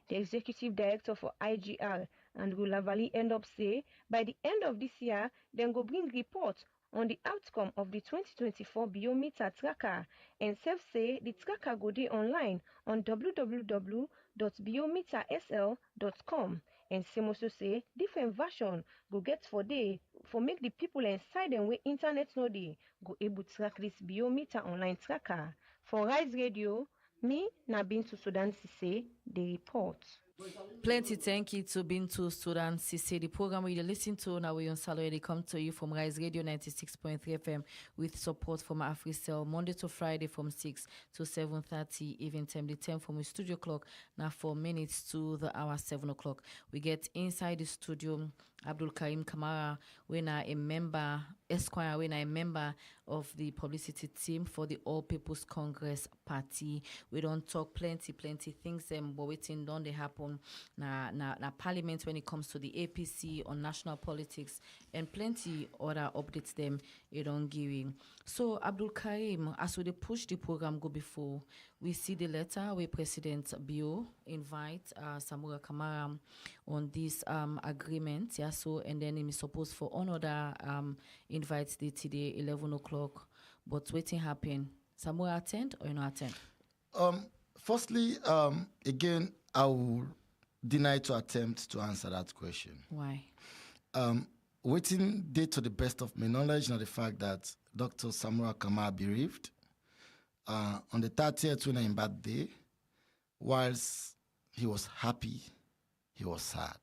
The executive director for IGR and Wulavali end up say by the end of this year, then go bring report on the outcome of the 2024 biometer tracker and self say the tracker go dey online on www.biometersl.com and Semoso say different version go get for day for make the people inside them where internet no dey go able to track this biometer online tracker. For Rise Radio, me na Bintu Sudan Sise, the report. Plenty thank you to Bintu Sudan Sise. The program we listen to now Wi Yone Salone, they come to you from Rise Radio 96.3 FM with support from AfriCell Monday to Friday from 6 to 7:30 even time. The time from the studio clock now 4 minutes to the hour 7 o'clock. We get inside the studio Abdul Karim Kamara, we now a member Esquire, when I'm a member of the publicity team for the All People's Congress Party. We don't talk plenty things, but waiting don't they happen na parliament when it comes to the APC on national politics and plenty other updates them it don't giving. So Abdul Karim, as we dey push the program go before, we see the letter where President Bio invite Samura Kamara on this agreement. Yeah, so and then he is supposed for another invites the today 11 o'clock. But waiting happen. Samura attend or not attend? Firstly, again, I will deny to attempt to answer that question. Why? Waiting date to the best of my knowledge, not the fact that Dr. Samura Kamara bereaved on the 30th when in bad day, whilst he was happy, he was sad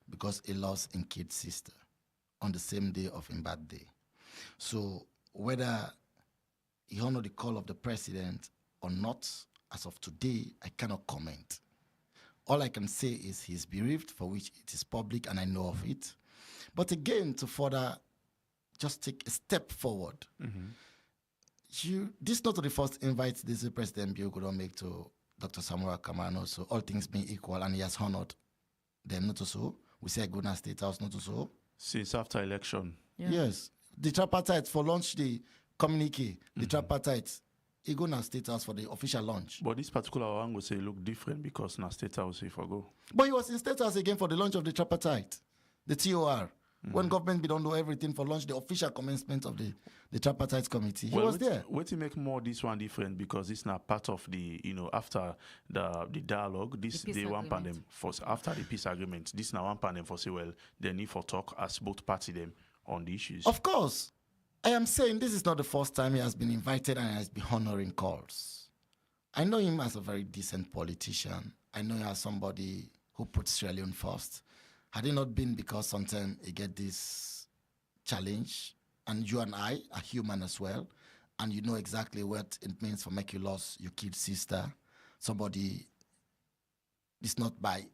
because he lost his kid's sister on the same day of his bad day. So whether he honored the call of the president or not, as of today, I cannot comment. All I can say is he's bereaved, for which it is public and I know of it. But again, to further just take a step forward, this is not the first invite this President Bio could make to Dr. Samura Kamara. So all things being equal, and he has honored them, not so. We say Guna State House, not so. Since after election. Yeah. Yes. The tripartite for launch the communique, the tripartite, he go na State House for the official launch. But this particular one will say look different because na State House if I go. But he was in State House again for the launch of the tripartite, the TOR. When government don't do everything for launch, the official commencement of the tripartite committee. He was there. What to make more this one different because it's not part of the, after the dialogue, this the one panel for after the peace agreement, this now one panel for say, well, they need for talk as both parties them on the issues. Of course. I am saying this is not the first time he has been invited and he has been honoring calls. I know him as a very decent politician. I know him as somebody who puts Sierra Leone first. Had it not been because sometimes you get this challenge, and you and I are human as well, and you know exactly what it means for make you lose your kid's sister. Somebody, it's not by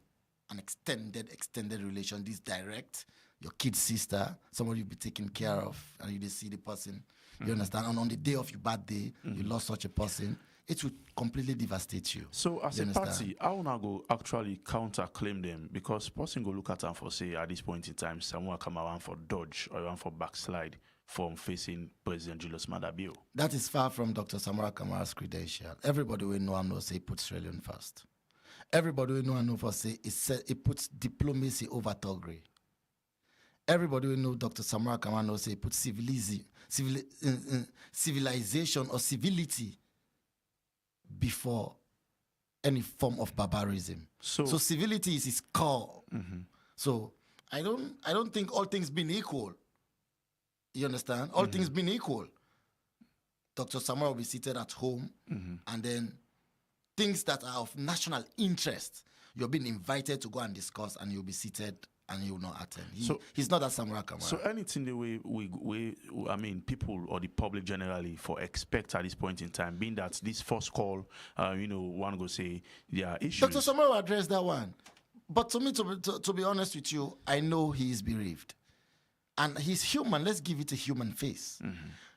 an extended relation, this direct, your kid's sister, somebody you'll be taken care of, and you just see the person, you understand? And on the day of your bad day, you lost such a person, it would completely devastate you. So as a party, how now go actually counter-claim them? Because person go look at them for say, at this point in time, someone come around for dodge or around for backslide from facing President Julius Maada Bio. That is far from Dr. Samura Kamara's credential. Everybody will know him no say he puts Sierra Leone first. Everybody will know him no for say he puts diplomacy over thuggery. Everybody will know Dr. Samura Kamara no say he puts civilization or civility before any form of barbarism. So civility is his core. So I don't think all things being equal. You understand? All things being equal. Dr. Samura will be seated at home and then things that are of national interest, you're being invited to go and discuss and you'll be seated and you will not attend. He's not that Samura Kamara. So anything the way we people or the public generally for expect at this point in time, being that this first call, one go say there are issues. Dr. Samura will address that one. But to me, to be honest with you, I know he is bereaved. And he's human. Let's give it a human face.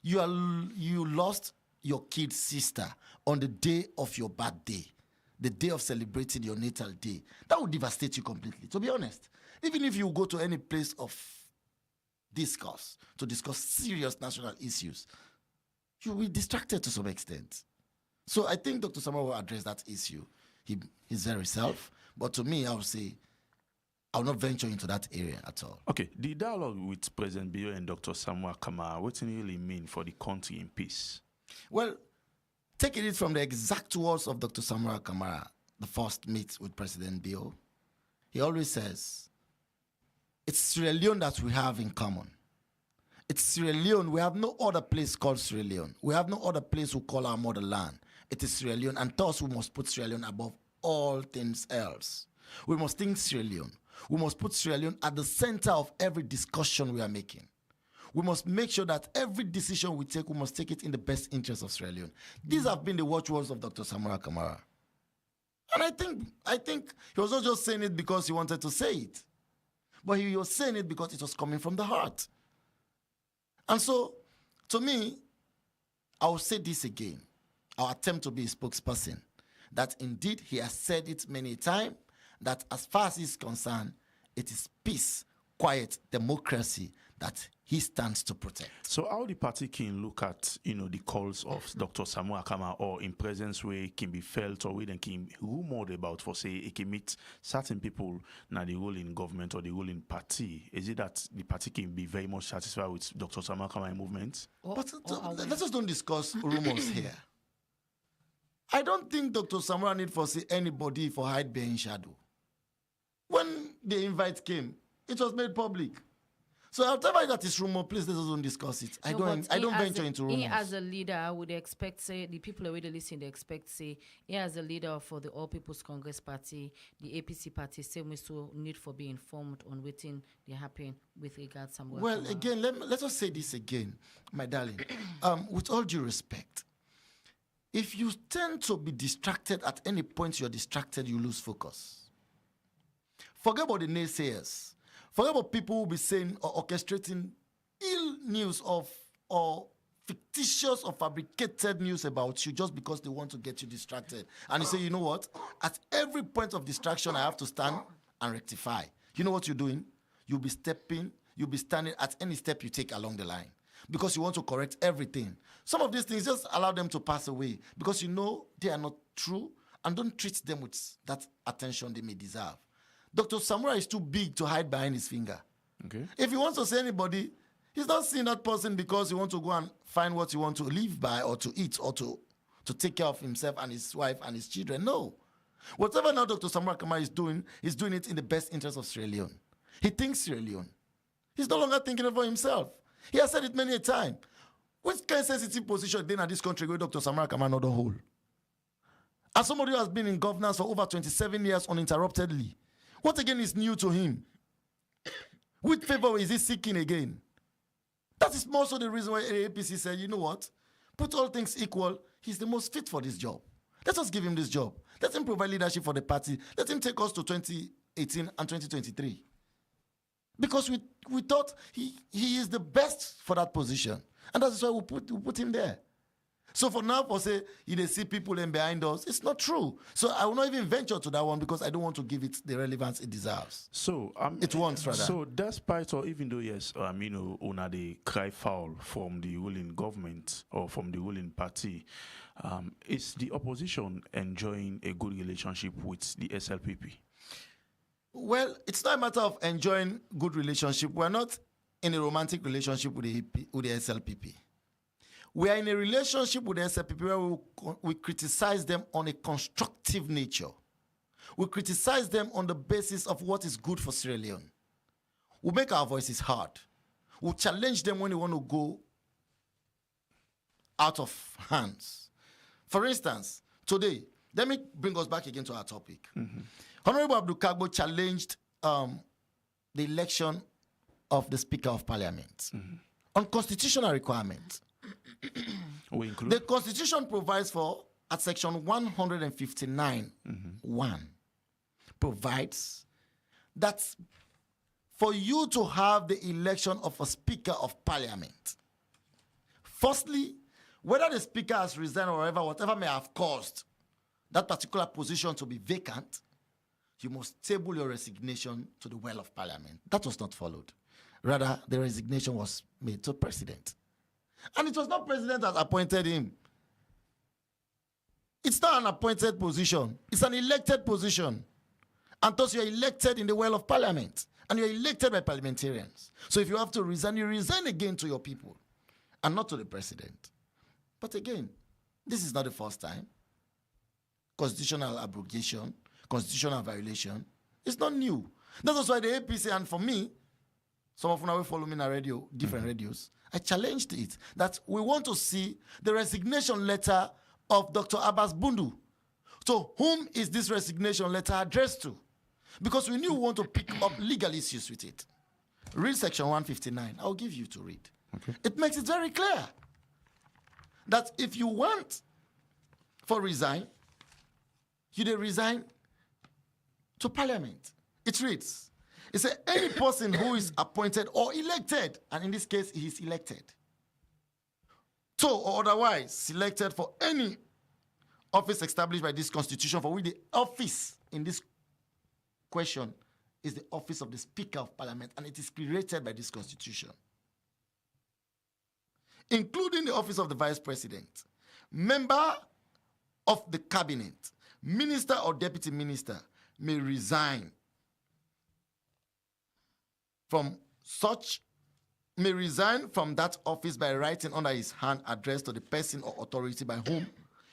You lost your kid's sister on the day of your birthday, the day of celebrating your natal day. That would devastate you completely, to be honest. Even if you go to any place of discourse to discuss serious national issues, you will be distracted to some extent. So I think Dr. Samura will address that issue. He's very self. But to me, I would say, I will not venture into that area at all. Okay, the dialogue with President Bio and Dr. Samura Kamara, what does it really mean for the country in peace? Well, taking it from the exact words of Dr. Samura Kamara, the first meet with President Bio, he always says, it's Sierra Leone that we have in common. It's Sierra Leone. We have no other place called Sierra Leone. We have no other place we call our motherland. It is Sierra Leone, and thus we must put Sierra Leone above all things else. We must think Sierra Leone. We must put Sierra Leone at the center of every discussion we are making. We must make sure that every decision we take, we must take it in the best interest of Sierra Leone. These have been the watchwords of Dr. Samura Kamara. And I think he was not just saying it because he wanted to say it, but he was saying it because it was coming from the heart. And so, to me, I will say this again. I'll attempt to be a spokesperson. That indeed he has said it many times, that as far as he's concerned, it is peace, quiet, democracy that he stands to protect. So how the party can look at, the calls of Dr. Samura Kamara, or in presence where it can be felt or where they can rumored about for say it can meet certain people now the ruling government or the ruling party? Is it that the party can be very much satisfied with Dr. Samura Kamara movement? But let us don't discuss rumors here. I don't think Dr. Samura need for say anybody for hide behind shadow. When the invite came, it was made public. So whatever that is rumor, please let us don't discuss it. I don't venture into rumors. He as a leader, I would expect, say, the people who listen, they expect, say, he as a leader for the All People's Congress Party, the APC party, same way so need for being informed on waiting they happen with regards to Samura. Well, again, let us say this again, my darling. With all due respect, if you tend to be distracted at any point you're distracted, you lose focus. Forget about the naysayers. Forget about people who will be saying or orchestrating ill news or fictitious or fabricated news about you just because they want to get you distracted. And you say, you know what? At every point of distraction, I have to stand and rectify. You know what you're doing? You'll be standing at any step you take along the line because you want to correct everything. Some of these things, just allow them to pass away because you know they are not true, and don't treat them with that attention they may deserve. Dr. Samura is too big to hide behind his finger. Okay. If he wants to say anybody, he's not seeing that person because he wants to go and find what he wants to live by or to eat or to take care of himself and his wife and his children. No. Whatever now Dr. Samura Kamara is doing it in the best interest of Sierra Leone. He thinks Sierra Leone. He's no longer thinking about himself. He has said it many a time. Which kind of sensitive position then in this country where Dr. Samura Kamara not hold? As somebody who has been in governance for over 27 years uninterruptedly, what again is new to him? Which favor is he seeking again? That is more so the reason why the APC said, you know what? Put all things equal, he's the most fit for this job. Let us give him this job. Let him provide leadership for the party. Let him take us to 2018 and 2023. Because we thought he is the best for that position. And that's why we put him there. So for now, for say, they see people in behind us, it's not true. So I will not even venture to that one because I don't want to give it the relevance it deserves. So it wants rather. So despite or even though yes, una they cry foul from the ruling government or from the ruling party, is the opposition enjoying a good relationship with the SLPP? Well, it's not a matter of enjoying good relationship. We're not in a romantic relationship with the SLPP. We are in a relationship with the SLPP where we criticize them on a constructive nature. We criticize them on the basis of what is good for Sierra Leone. We make our voices heard. We challenge them when they want to go out of hands. For instance, today, let me bring us back again to our topic. Mm-hmm. Honorable Abdul Kagbo challenged the election of the Speaker of Parliament on constitutional requirements. The Constitution provides for, at section 159, 1, provides that for you to have the election of a Speaker of Parliament, firstly, whether the Speaker has resigned or whatever may have caused that particular position to be vacant, you must table your resignation to the well of Parliament. That was not followed. Rather, the resignation was made to President. And it was not President that appointed him. It's not an appointed position. It's an elected position. And thus you're elected in the well of Parliament. And you're elected by parliamentarians. So if you have to resign, you resign again to your people. And not to the President. But again, this is not the first time. Constitutional abrogation, constitutional violation, it's not new. That's why the APC, and for me, some of you will follow me in a radio, different radios, I challenged it that we want to see the resignation letter of Dr. Abbas Bundu. So whom is this resignation letter addressed to? Because we knew we want to pick up legal issues with it. Read section 159. I'll give you to read. Okay. It makes it very clear that if you want for resign, you resign to Parliament. It reads, it says, any person who is appointed or elected, and in this case, he is elected, so or otherwise selected for any office established by this constitution, for which the office in this question is the office of the Speaker of Parliament, and it is created by this constitution, including the office of the Vice President, member of the cabinet, minister or deputy minister may resign from that office by writing under his hand address to the person or authority by whom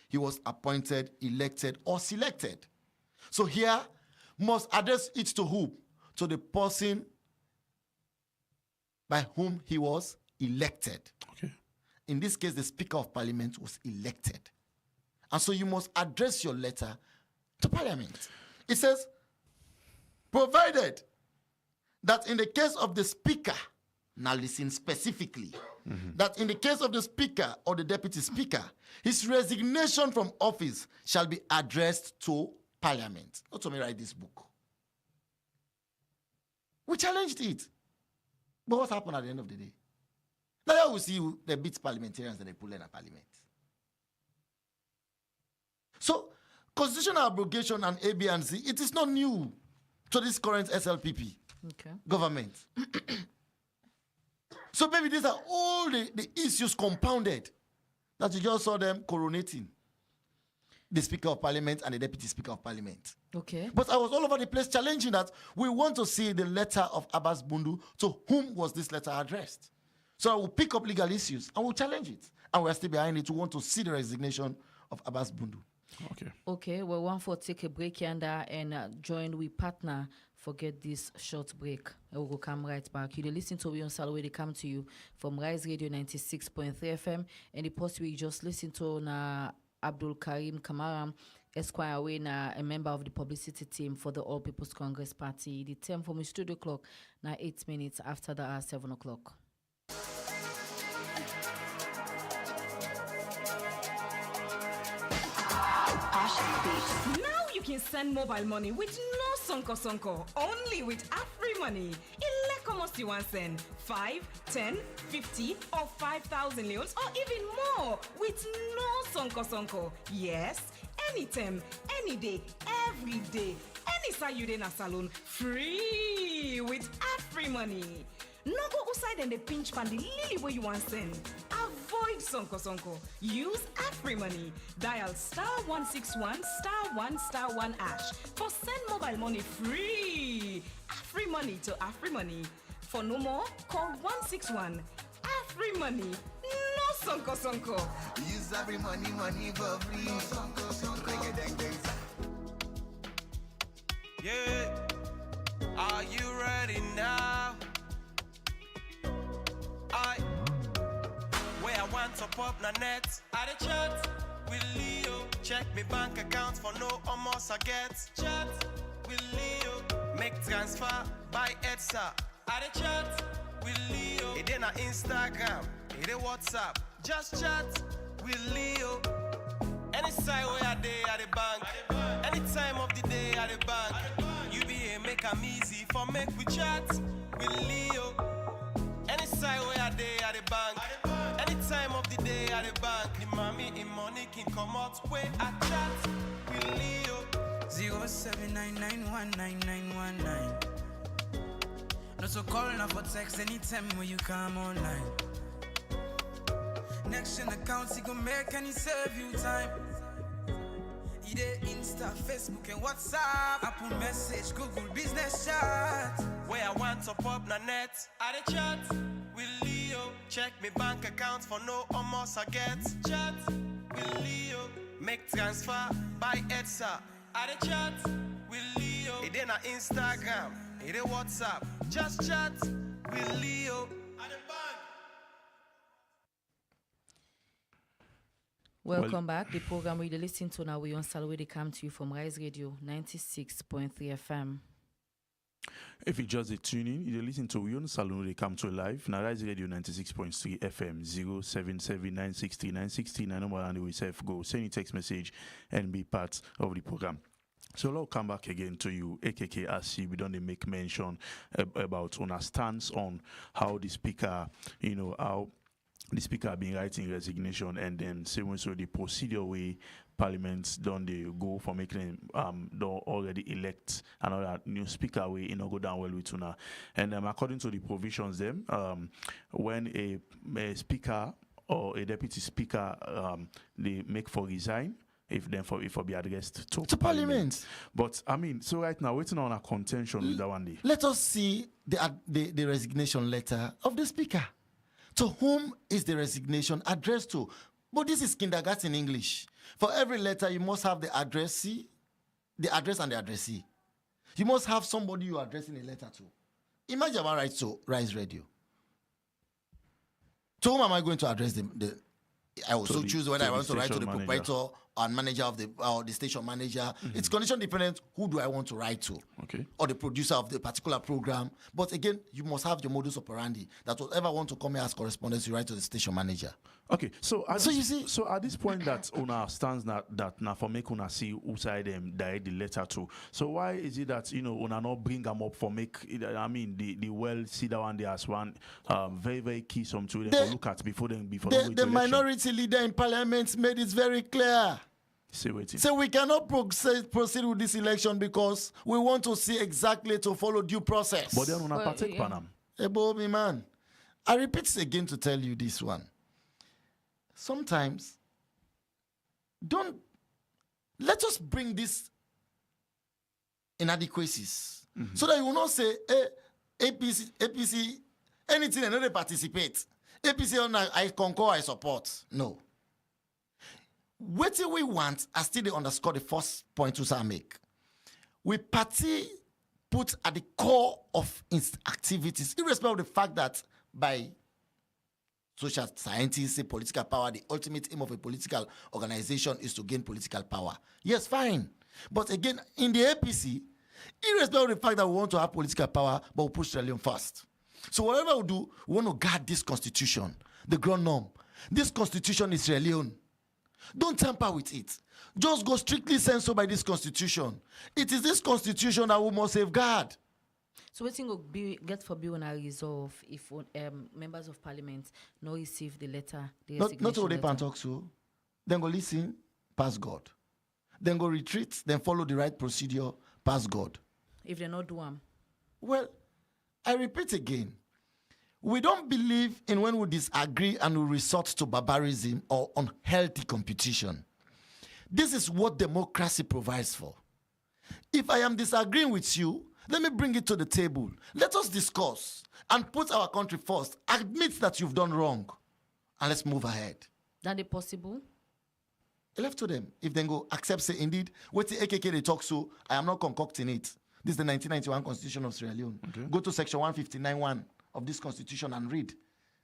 he was appointed, elected, or selected. So here must address it to who? To the person by whom he was elected. Okay. In this case, the Speaker of Parliament was elected. And so you must address your letter to Parliament. It says, provided that in the case of the Speaker, now listen specifically, that in the case of the Speaker or the Deputy Speaker, his resignation from office shall be addressed to Parliament. Not to me write this book. We challenged it. But what happened at the end of the day? Now we see they beat parliamentarians and they pull in a parliament. So, constitutional abrogation and A, B, and C, it is not new to this current SLPP government. So maybe these are all the issues compounded that you just saw them coronating the Speaker of Parliament and the Deputy Speaker of Parliament. Okay. But I was all over the place challenging that we want to see the letter of Abbas Bundu. To whom was this letter addressed? So I will pick up legal issues and we'll challenge it. And we're still behind it. We want to see the resignation of Abbas Bundu. Okay, we want to take a break here and join with partner. Forget this short break. We'll come right back. You listen to Wi Yone Salone. They come to you from Rise Radio 96.3 FM. And the post we just listened to na Abdul Karim Kamara, Esquire, a member of the publicity team for the All People's Congress Party. The time from the studio clock now 8 minutes after the 7 o'clock. Now you can send mobile money with no sonko, only with Afri Money. Ilek you want send 5, 10, 50 or 5,000 leons or even more with no sonko. Yes, anytime, any day, every day, any side you in a salon, free with Afri Money. No go outside and the pinch pan the lily where you want send. Avoid sonko. Use Afri Money. Dial *161 *1 # for send mobile money free. Afri Money to Afri Money. For no more, call 161. Afri Money. No sonko. Use Afri money for free. No sonko. Yeah. Are you ready now? Where I want to pop na net. I the chat with Leo. Check me bank account for no almost I get. Chat with Leo. Make transfer by Edsa. I the chat with Leo. It in a Instagram. It a WhatsApp. Just chat with Leo. Any side where I day at the bank. Any time of the day at the bank. You be here make 'em easy for make we chat with Leo. Any side where I day at the bank. Any time of the day at the bank. The mommy in money can come out where I chat with Leo. 0799199919. No so call now for text anytime when you come online. Next gen accounts you can make and he save you time. Either Insta, Facebook and WhatsApp, Apple Message, Google Business Chat. Where I want to pop na net. I the chat with Leo. Check me bank account for no almost I get. Chat with Leo. Make transfer by Edsa. I the chat with Leo. It in a Instagram. It a WhatsApp. Just chat with Leo. Welcome back. The program we listen to now, Wi Yone Salone, they come to you from Rise Radio 96.3 FM. If you just tune in, you listen to Wi Yone Salone, they come to live. Now Rise Radio 96.3 FM 0779609669 number and we say go send a text message and be part of the program. So I'll come back again to you, AKK RC. We don't make mention about on our stance on how the speaker, how the speaker been writing resignation, and then same so the procedure way Parliament don't they go for making don't already elect another new speaker way go down well with una. And according to the provisions them when a speaker or a deputy speaker they make for resign, if for be addressed to Parliament. But I mean, so right now waiting on a contention with that one day. Let us see the resignation letter of the speaker. To whom is the resignation addressed to? But this is kindergarten English. For every letter, you must have the addressee, the address and the addressee. You must have somebody you're addressing a letter to. Imagine I write to Rise Radio. To whom am I going to address I also choose whether I want to write to the proprietor and manager of the station manager. Mm-hmm. It's condition dependent. Who do I want to write to? Okay. Or the producer of the particular program. But again, you must have your modus operandi. That whatever want to come here as correspondence, you write to the station manager. Okay. So at this point that Una stands that now for make Una see who side them direct the letter to. So why is it that Una not bring them up for make the well see that one there as one very very key some to look at before the minority leader in Parliament made it very clear. So we cannot proceed with this election because we want to see exactly to follow due process. But then Una partake Panam. Ebobi man, I repeat it again to tell you this one. Sometimes, let us bring these inadequacies so that you will not say, APC, anything and they participate. APC, I concur, I support. No. What we want, I still they underscore the first point to make. We party put at the core of its activities, irrespective of the fact that by social scientists say political power, the ultimate aim of a political organization is to gain political power. Yes, fine. But again, in the APC, irrespective of the fact that we want to have political power, but we push Sierra Leone first. So whatever we do, we want to guard this constitution, the ground norm. This constitution is Sierra Leone. Don't tamper with it. Just go strictly censored by this constitution. It is this constitution that we must safeguard. So what thing will get for bill and resolve if members of parliament no receive the letter? Not all they can talk so. Then go listen, pass God. Then go retreat, then follow the right procedure, pass God. If they not do them. Well, I repeat again. We don't believe in when we disagree and we resort to barbarism or unhealthy competition. This is what democracy provides for. If I am disagreeing with you, let me bring it to the table. Let us discuss and put our country first. Admit that you've done wrong, and let's move ahead. That is possible? Left to them. If they go accept, say, indeed, what the AKK they talk so, I am not concocting it. This is the 1991 Constitution of Sierra Leone. Okay. Go to section 159.1 of this Constitution and read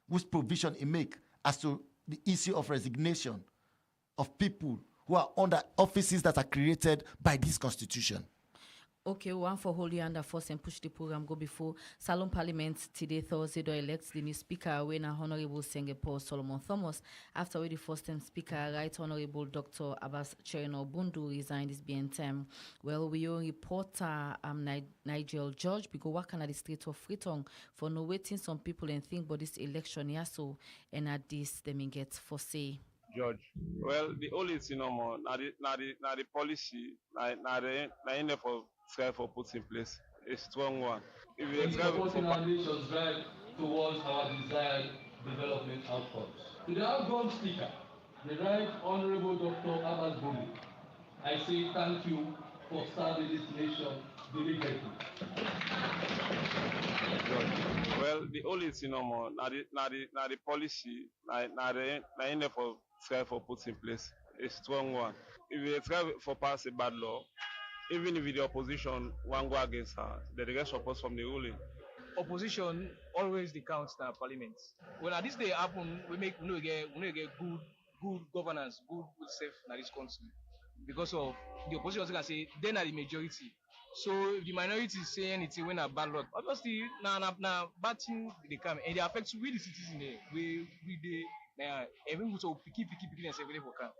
which provision it make as to the issue of resignation of people who are under offices that are created by this Constitution. Okay, one for hold you under force and push the program go before Salone Parliament today Thursday to elect the new speaker when Honorable Singapore Solomon Thomas after the first time speaker Right Honorable Dr. Abbas Cherno Bundu resigned this BNTM. Well, we own reporter Nigel George because working at the street of Freetown for no waiting some people and think about this election yeah so and at this they may get for say. George. Well, the only thing no more, the policy, the for try for put in place a strong one. If you supporting our nation's drive towards our desired development outcomes. To the outgoing speaker, the Right Honorable Dr. Abbas Bundu, I say thank you for serving this nation diligently. Well, the only thing no more, the policy, the for try for put in place a strong one. If you try for pass a bad law, even if the opposition one go against her, they get support from the ruling. Opposition always the counts in parliament. When at this day happen, we get good governance, good safe in this country. Because of the opposition can say then are the majority. So if the minority say anything when a bad law, obviously na bad thing they come and they affect we the citizens we even so picky and say for can.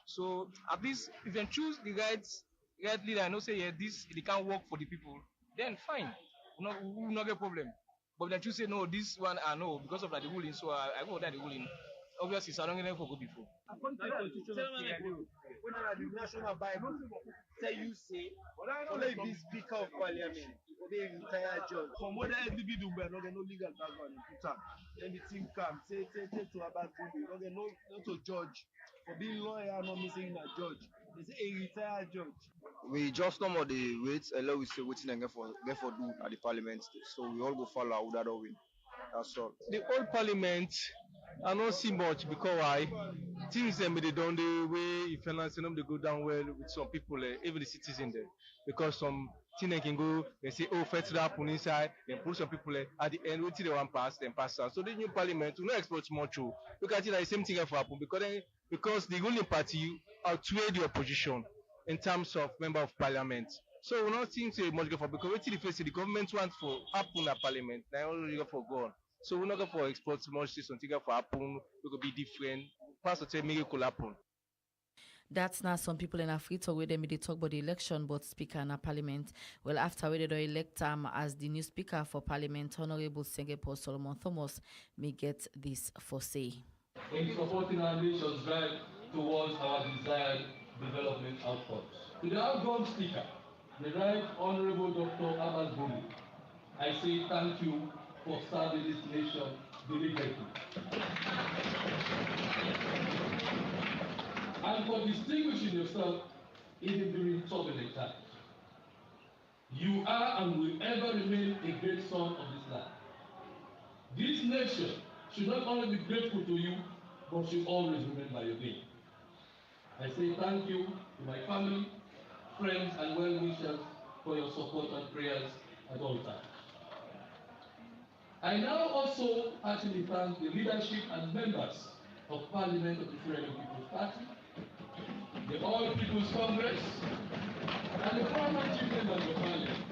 So at least if they choose the right leader, I know say yeah, this they can't work for the people, then fine. We will not get a problem. But if they choose say no, this one I know because of that the ruling, so I go with that the ruling. obviously Salon get for go before. According to the Constitution of Sierra Leone, when the National Bible say you say, only the Speaker of Parliament, or the entire judge. From whether individual no get no legal background in Putan, anything come, say to about bullying, no to judge. For being lawyer, not missing a judge. They say a retired judge. We just know the weights, allow we say waiting and get for do at the parliament stage. So we all go follow without a win. That's all. The old parliament, I don't see much because why? Things they done the way if financing them they go down well with some people, even the citizens there. Because some thing they can go, they say, oh, first that happen inside, then put some people at the end, wait till they want pass, then pass out. So the new parliament will not export much. Look at it like the same thing have happen because the ruling party outweigh the opposition in terms of member of parliament. So we not think to much go for because wait till the face the government want for happen at parliament, now only go for gone. So we're not going for export much something for happen, we could be different. Pastor tell me it could happen. That's not some people in Africa where they talk about the election, but speaker in parliament. Well, after we they elect as the new speaker for parliament, Honorable Singapore Solomon Thomas may get this for say. In supporting our nation's drive towards our desired development outcomes. To the outgoing speaker, the Right Honorable Dr. Abbas Boli, I say thank you for serving this nation diligently. And for distinguishing yourself even during turbulent times. You are and will ever remain a great son of this land. This nation should not only be grateful to you, but should always remember your name. I say thank you to my family, friends, and well-wishers for your support and prayers at all times. I now also heartily thank the leadership and members of Parliament of the Sierra Leone People's Party, the All People's Congress, and the former chief members of Parliament,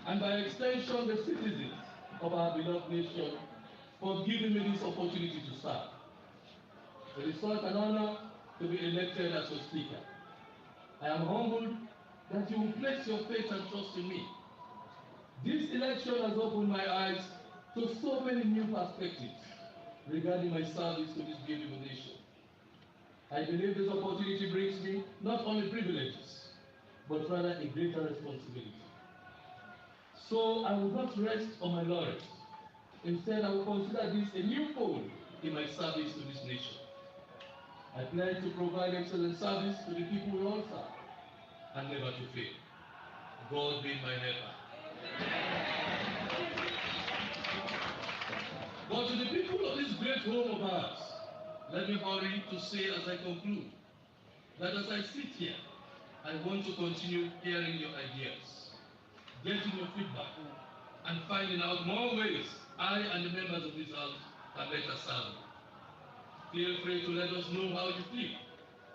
and by extension the citizens of our beloved nation for giving me this opportunity to serve. It is such an honor to be elected as your speaker. I am humbled that you will place your faith and trust in me. This election has opened my eyes to so many new perspectives regarding my service to this beautiful nation. I believe this opportunity brings me not only privileges, but rather a greater responsibility. So I will not rest on my laurels. Instead, I will consider this a new pole in my service to this nation. I plan to provide excellent service to the people we all serve, and never to fail. God be my helper. But to the people of this great home of ours, let me hurry to say as I conclude, that as I sit here, I want to continue hearing your ideas, getting your feedback, and finding out more ways I and the members of this house can better serve you. Feel free to let us know how you feel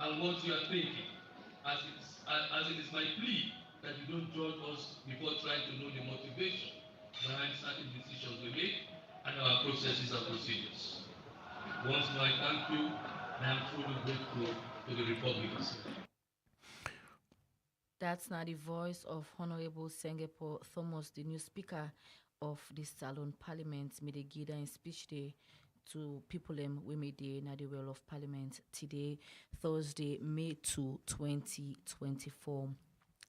and what you are thinking, as it is my plea that you don't judge us before trying to know the motivation behind certain decisions we make and our processes and procedures. Once more, I thank you, and I am truly grateful to the Republicans. That's now the voice of Honorable Singapore Thomas, the new speaker of the Salon Parliament, made a guida in speech day to people we made the Well of Parliament today, Thursday, May 2, 2024.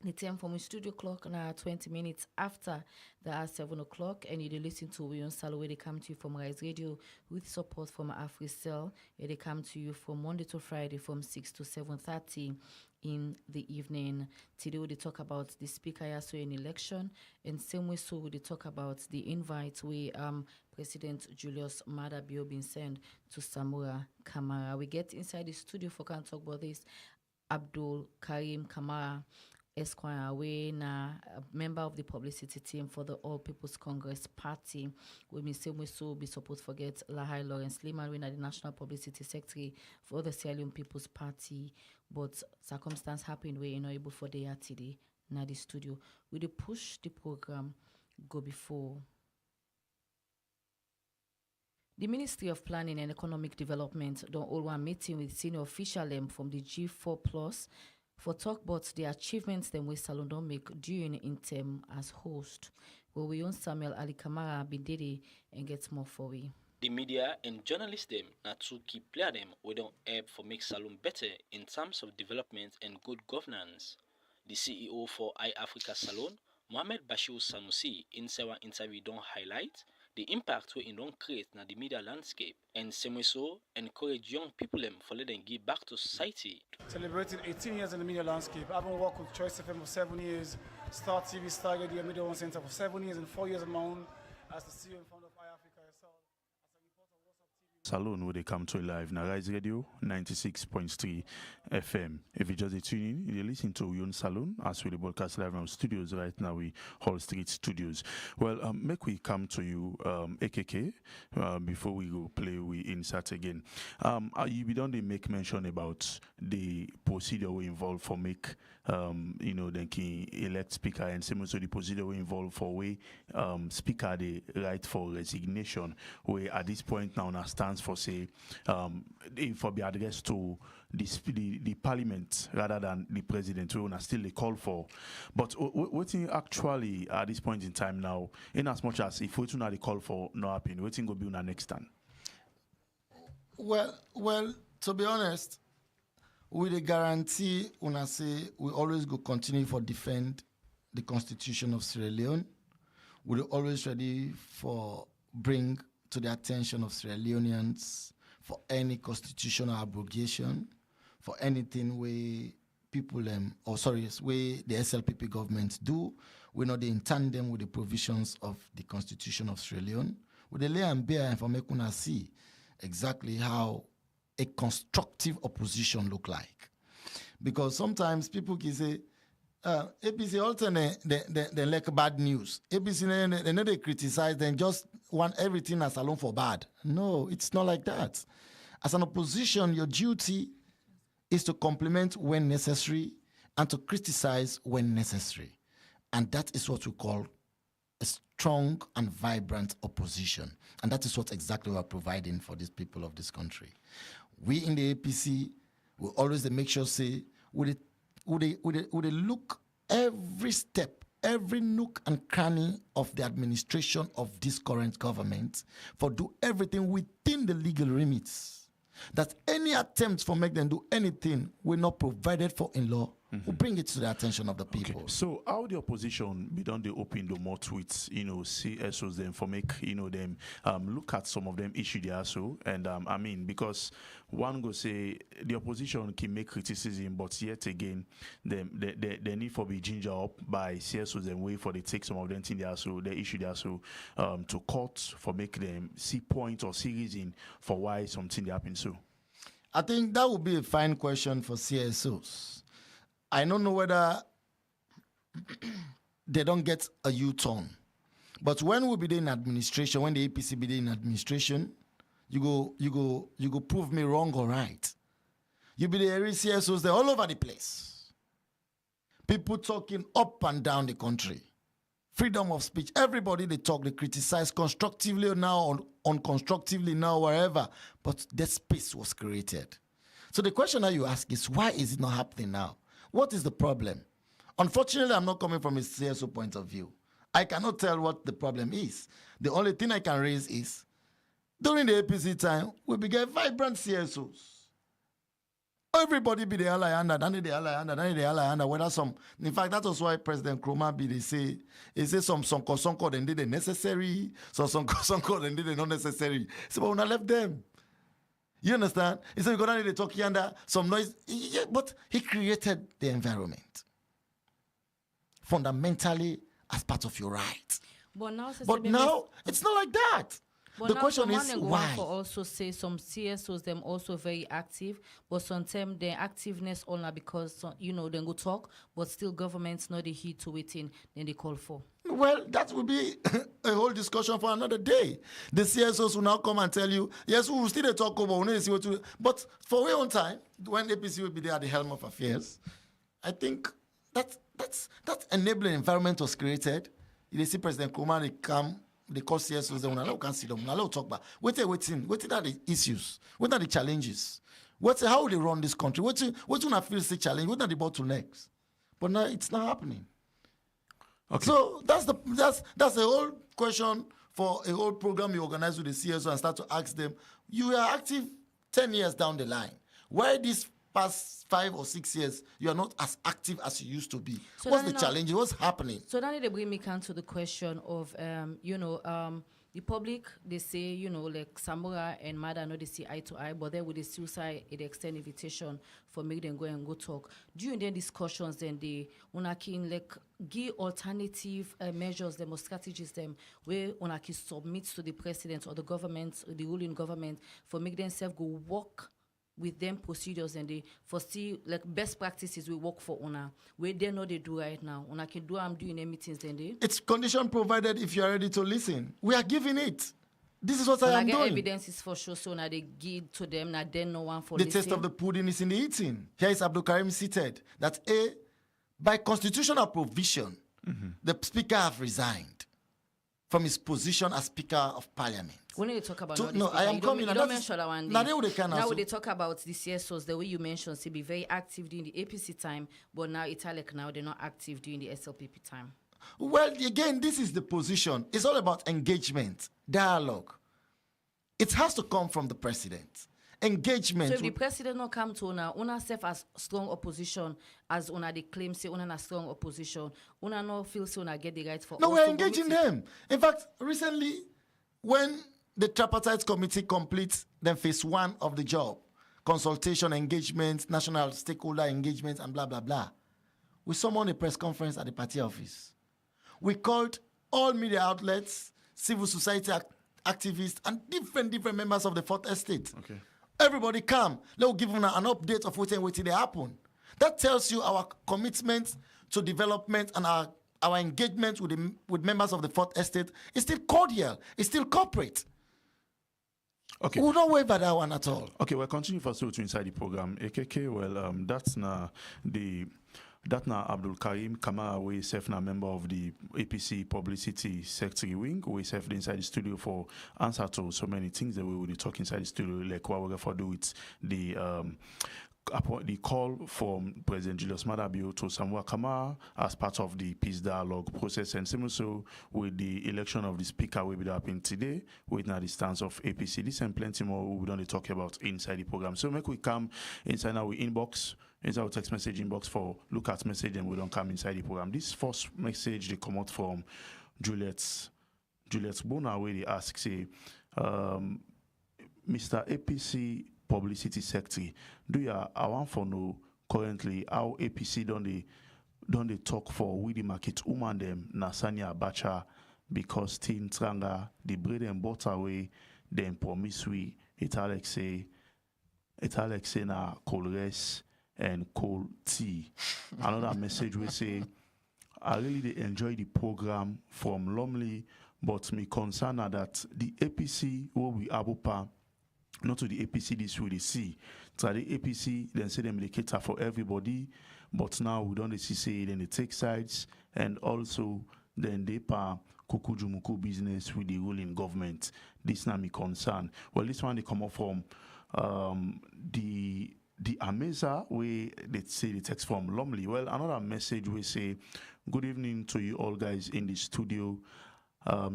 The time from the studio clock now 20 minutes after the 7 o'clock, and you listen to Wi Yone Salone where they come to you from Rise Radio with support from Africell. They come to you from Monday to Friday from 6 to 7:30 in the evening. Today we talk about the speaker also in election, and same way so we talk about the invite we President Julius Maada Bio been sent to Samura Kamara. We get inside the studio for can talk about this. Abdul Karim Kamara Esquire, we na a member of the publicity team for the All People's Congress Party. We may say we so be supposed to forget Lahai Leema, we na the National Publicity Secretary for the Sierra Leone People's Party. But circumstance happened we not able for the today na the studio. We dey push the program go before. The Ministry of Planning and Economic Development don't hold one meeting with senior officials from the G4+ for talk about the achievements them Wi Salone don't make during in term as host. Where we own Samuel Ali Kamara Bidiri and gets more for we. The media and journalists them na two key player them we don't help for make Salone better in terms of development and good governance. The CEO for iAfrica Salone, Mohamed Bashir Sanusi, in our interview don't highlight the impact we don't create na the media landscape and same way so encourage young people them for let them give back to society. Celebrating 18 years in the media landscape. I've been working with Choice FM for 7 years, Star TV, Star Radio, Media One Center for 7 years and 4 years on my own as the CEO and founder of iAfrica SL. Salone where they come to live na Rise Radio 96.3 FM. If you just tune in, you listen to Wi Yone Salone as we broadcast live from studios right now. We Hall Street Studios. Well, make we come to you, AKK, before we go play we insert again. You be done they make mention about the procedure we involved for make then can elect speaker and same also the procedure we involved for way speaker the right for resignation. Where at this point now stands for say for be addressed to the parliament rather than the president. We wanna still they call for, but what actually at this point in time now, in as much as if we do not the call for no happen, what go be on next time? Well, to be honest, with a guarantee, when I say we always go continue for defend the constitution of Sierra Leone, we're always ready for bring to the attention of Sierra Leoneans for any constitutional abrogation, for anything we people way the SLPP government do. We're not in tandem with the provisions of the constitution of Sierra Leone. With the lay and bear and for make una see exactly how a constructive opposition look like. Because sometimes people can say, APC alternate they like bad news. APC they know they criticize, then just want everything as alone for bad. No, it's not like that. As an opposition, your duty is to compliment when necessary and to criticize when necessary. And that is what we call a strong and vibrant opposition. And that is what exactly we are providing for these people of this country. We in the APC will always make sure say, would they look every step, every nook and cranny of the administration of this current government for do everything within the legal limits. That any attempts for make them do anything will not provided for in law. We'll bring it to the attention of the people. Okay. So how the opposition be done they open the more tweets, CSOs them for make them look at some of them issue the also and I mean because one go say the opposition can make criticism, but yet again they need for be ginger up by CSOs and wait for they take some of them thing they also they issue they also to court for make them see point or see reason for why something they happen so. I think that would be a fine question for CSOs. I don't know whether they don't get a U-turn. But when we be in administration, when the APC be in administration, you go prove me wrong or right. You be the area CSOs, they're all over the place. People talking up and down the country. Freedom of speech. Everybody they talk, they criticize constructively now or unconstructively now, wherever. But that space was created. So the question that you ask is, why is it not happening now? What is the problem? Unfortunately, I'm not coming from a CSO point of view. I cannot tell what the problem is. The only thing I can raise is, during the APC time, we began vibrant CSOs. Everybody be the ally under, whether some, in fact, that was why President Nkrumah be, he say some sonko then did the necessary, some sonko then did the not necessary. So, but when I left them, you understand? He said, we got to talk under some noise. Yeah, but he created the environment. Fundamentally, as part of your right. But now it's not like that. But the now question is why? For also say some CSOs them also very active, but sometimes their activeness only because they go talk, but still governments not the heed to it in then they call for. Well, that will be a whole discussion for another day. The CSOs will now come and tell you, yes, we will still talk about, we need to see what to do. But for our own time, when APC will be there at the helm of affairs, I think that enabling environment was created. You see President Nkrumah, they come, they call CSOs, they will can see them, will talk about. What are the issues? What are the challenges? How will they run this country? What do you feel the challenge? What are the bottlenecks? But now it's not happening. Okay. So that's the whole question for a whole program you organize with the CSO and start to ask them, you are active 10 years down the line. Why these past 5 or 6 years, you are not as active as you used to be? So what's the challenge? What's happening? So now they bring me to the question of, the public, they say, like Samura and Mada, know they see eye to eye, but then with the suicide, it extend invitation for make them go talk. During their discussions, then they can like give alternative measures, them or strategies, them where can submit to the president or the government, or the ruling government, for make themselves go work with them procedures, and they foresee like best practices we work for Una where they know they do right now. Una can do doing their meetings then they. It's condition provided if you are ready to listen. We are giving it. This is what I am doing. Evidence is for sure, so now they give to them, now they no one for the listen. taste of the pudding is in the eating. Here is Abdul Karim seated that by constitutional provision, the speaker have resigned from his position as Speaker of Parliament. When you talk about I am coming. You don't mention that one. Now they talk about the CSOs, the way you mentioned, to be very active during the APC time, but now Italic now they're not active during the SLPP time. Well, again, this is the position. It's all about engagement, dialogue. It has to come from the president. Engagement. So if the president not come to Una self as strong opposition, as Una they claim say Una strong opposition, Una no feel so Una get the right for. No, we're engaging them. In fact, recently, when the tripartite committee completes then phase 1 of the job, consultation, engagement, national stakeholder engagement, and blah, blah, blah, we summoned a press conference at the party office. We called all media outlets, civil society activists, and different members of the Fourth Estate. Okay. Everybody come. Let's give them an update of what they happen. That tells you our commitment to development and our engagement with members of the Fourth Estate is still cordial. It's still corporate. Okay. We don't waver that one at all. Okay, we'll continue for to inside the program. AKK, well, that's now Abdul Karim Kamara, we serve now member of the APC Publicity Secretary wing. We serve inside the studio for answer to so many things that we will talk inside the studio, like what we're going to do with the call from President Julius Maada Bio to Samura Kamara as part of the peace dialogue process, and similar so with the election of the speaker will be happening today with now the stance of APC. This and plenty more we don't talk about inside the program. So make we come inside our inbox, inside our text message inbox for look at message, and we don't come inside the program. This first message they come out from Juliet Bona, where they ask say, Mr. APC Publicity Secretary, I want to know currently how APC don't they talk for we the market woman them Nasania Abacha because Tin Tranga the bread and butter way then promise we it Alex say na cold rice and cold tea. Another message we say I really enjoy the program from Lumley, but me concern that the APC will be Abupa. Not to the APC, this we see. So the APC, then say them they cater for everybody, but now we don't see say then they take sides, and also then they pa kukujumuku business with the ruling government. This now me concern. Well, this one they come up from the Ameza where they say the text from Lumley. Well, another message we say, good evening to you all guys in the studio.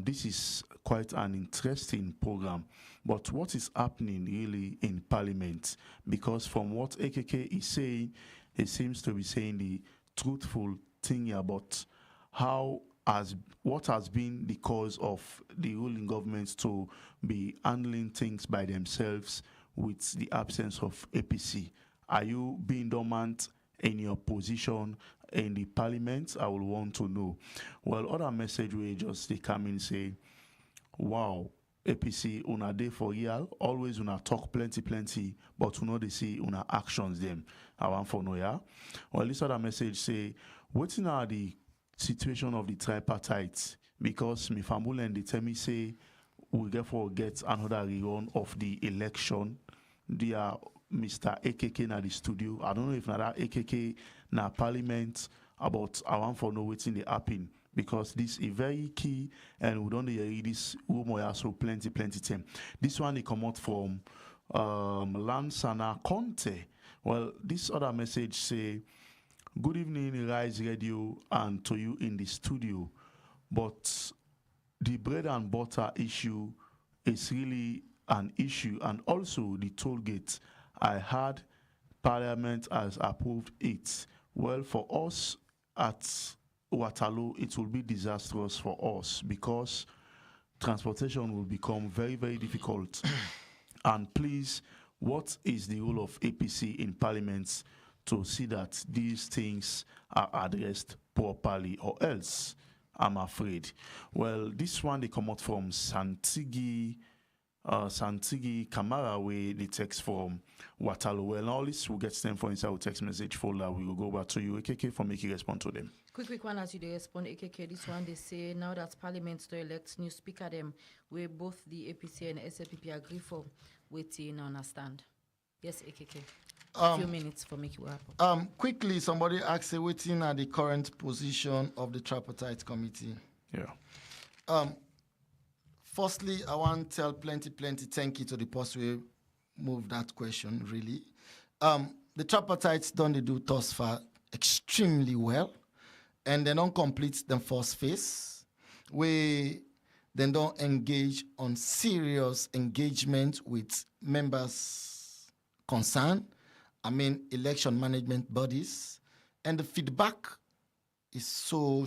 This is quite an interesting program, but what is happening really in Parliament? Because from what AKK is saying, he seems to be saying the truthful thing about what has been the cause of the ruling government to be handling things by themselves with the absence of APC. Are you being dormant in your position in the Parliament? I will want to know. Well, other message we just they come in say, wow, APC una day for real, always una talk plenty, but una they see una actions them. I want for know, yeah. Well, this other message say, what's now the situation of the tripartite? Because me family and they tell me say we therefore get another rerun of the election. They are Mr. AKK na the studio. I don't know if na that AKK na Parliament, about I want for know what's in the happen, because this is very key, and we don't hear this rumor so plenty time. This one they come out from Lansana Conte. Well, this other message say, good evening, Rise Radio, and to you in the studio. But the bread and butter issue is really an issue, and also the toll gate. I heard Parliament has approved it. Well, for us at Waterloo, it will be disastrous for us because transportation will become very, very difficult. And please, what is the role of APC in Parliament to see that these things are addressed properly, or else, I'm afraid. Well, this one, they come out from Sidie Kamara, where the text from Waterloo. Well, all this will get them for inside our text message folder. We will go back to you, AKK, for making respond to them. Quick one as you dey respond, AKK. This one they say now that Parliament to elect new speaker them, where both the APC and SLPP agree for, waiting understand. Yes, AKK. Few minutes for make you happen. Quickly, somebody asked waiting at the current position of the tripartite committee. Yeah. Firstly, I want to tell plenty thank you to the post we move that question, really. The tripartites don't they do thus far extremely well, and they don't complete the first phase. We then don't engage on serious engagement with members concerned, election management bodies, and the feedback is so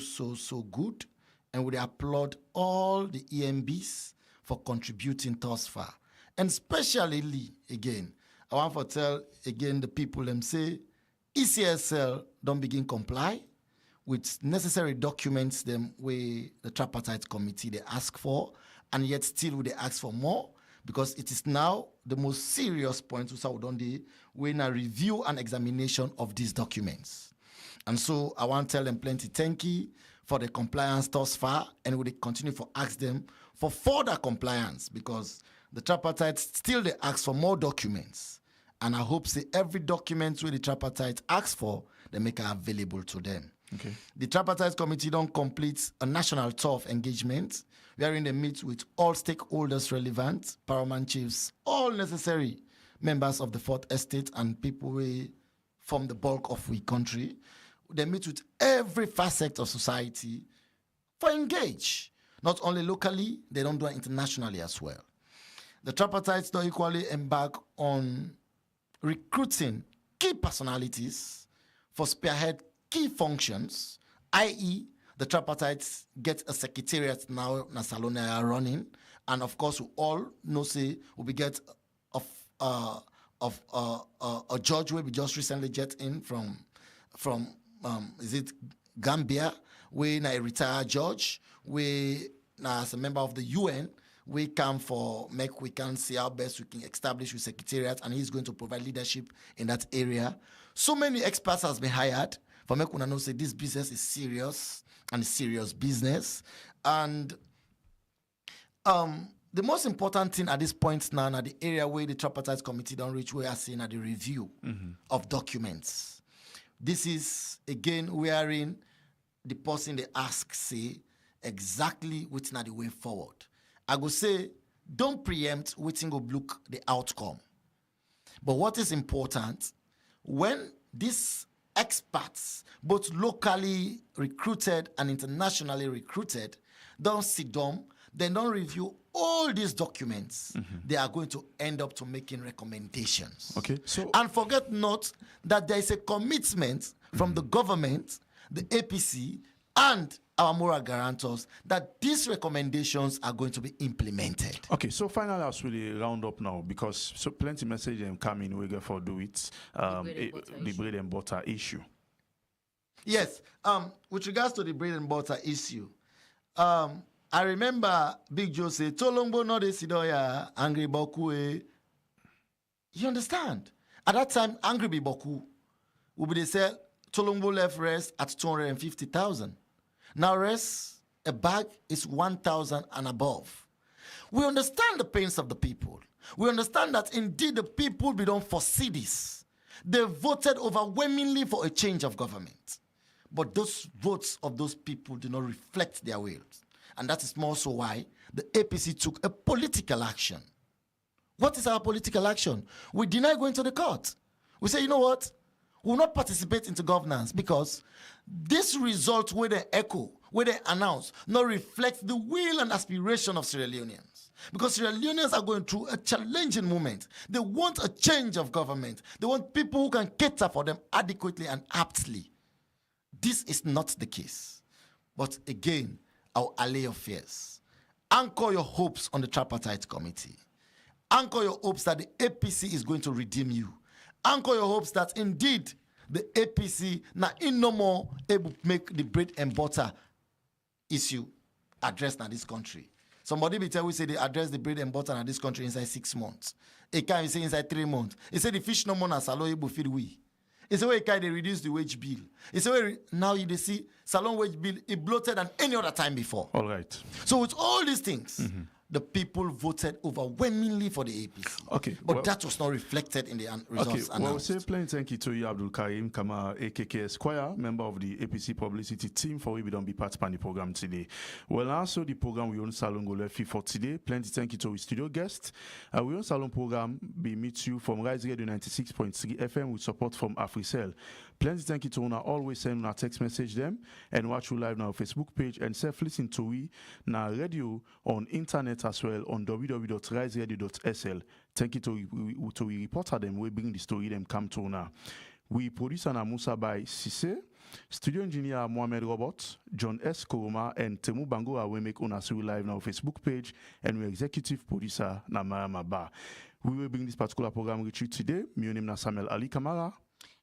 good. And we applaud all the EMBs for contributing thus far. And especially, again, I want to tell again the people them say, ECSL don't begin comply with necessary documents them where the tripartite committee they ask for, and yet still they ask for more, because it is now the most serious point to when a review and examination of these documents. And so I want to tell them plenty thank you for the compliance thus far, and we will continue to ask them for further compliance, because the tripartite still they ask for more documents. And I hope say every document where the tripartite asks for, they make it available to them. Okay. The tripartite committee don't complete a national tour of engagement. We are in the meet with all stakeholders relevant, paramount chiefs, all necessary members of the Fourth Estate and people who form the bulk of we country. They meet with every facet of society for engage. Not only locally, they don't do it internationally as well. The tripartites don't equally embark on recruiting key personalities for spearhead key functions, i.e., the tripartites get a secretariat now na Salone are running, and of course we all know say we get a judge where we just recently get in from is it Gambia, we na a retired judge, we na as a member of the UN, we come for we can see how best we can establish with secretariat, and he's going to provide leadership in that area. So many experts has been hired for make una know say this business is serious and serious business. And the most important thing at this point now, the area where the tripartite committee don't reach, we are seeing at the review of documents. This is, again, wherein the person they ask say exactly what's not the way forward. I go say, don't preempt waiting go look the outcome. But what is important, when these experts, both locally recruited and internationally recruited, don't sit down, they don't review all these documents, they are going to end up to making recommendations. Okay. So, and forget not that there is a commitment from the government, the APC, and our moral guarantors that these recommendations are going to be implemented. Okay, so finally, as we round up now, because so plenty message them coming, we go for do it, the bread and butter issue. Yes, with regards to the bread and butter issue, I remember Big Joe say, "Tolongbo no de sidoya angry boku." You understand? At that time, angry be boku. We be say Tolongbo left rest at 250,000. Now rest a bag is 1,000 and above. We understand the pains of the people. We understand that indeed the people we don't foresee this. They voted overwhelmingly for a change of government. But those votes of those people do not reflect their wills. And that is more so why the APC took a political action. What is our political action? We deny going to the court. We say, you know what? will not participate into governance because this result where they echo, where they announce, not reflect the will and aspiration of Sierra Leoneans. Because Sierra Leoneans are going through a challenging moment. They want a change of government. They want people who can cater for them adequately and aptly. This is not the case. But again, I'll allay your fears. Anchor your hopes on the tripartite committee. Anchor your hopes that the APC is going to redeem you. Anchor your hopes that indeed the APC now in no more able to make the bread and butter issue addressed in this country. Somebody be tell we say they address the bread and butter in this country inside 6 months. It can say inside 3 months. He said the fish no more na salon able feed we. It's a way they reduce the wage bill. It's a way now you see salon wage bill is bloated than any other time before. All right. So with all these things, the people voted overwhelmingly for the APC. Okay. But that was not reflected in the results announced. Well, say plain thank you to you, Abdul Karim Kamara, AKK Esquire, member of the APC publicity team for we don't be part of the program today. Well, also the program Wi Yone Salone go left for today. Plenty thank you to our studio guest. Wi Yone Salone program be meet you from Rise Radio 96.3 FM with support from Africell. Plenty thank you to una always send una text message them and watch you live on our Facebook page and self-listen to we na radio on internet as well on www.riseradiosl. Thank you to we reporter them we bring the story them come to una. We producer na Musa by Sise, studio engineer Mohamed Robot, John S. Koroma and Temu Bangura we make una see live on our Facebook page and we executive producer na Marama Ba. We will bring this particular program with you today. My name is Samuel Ali Kamara.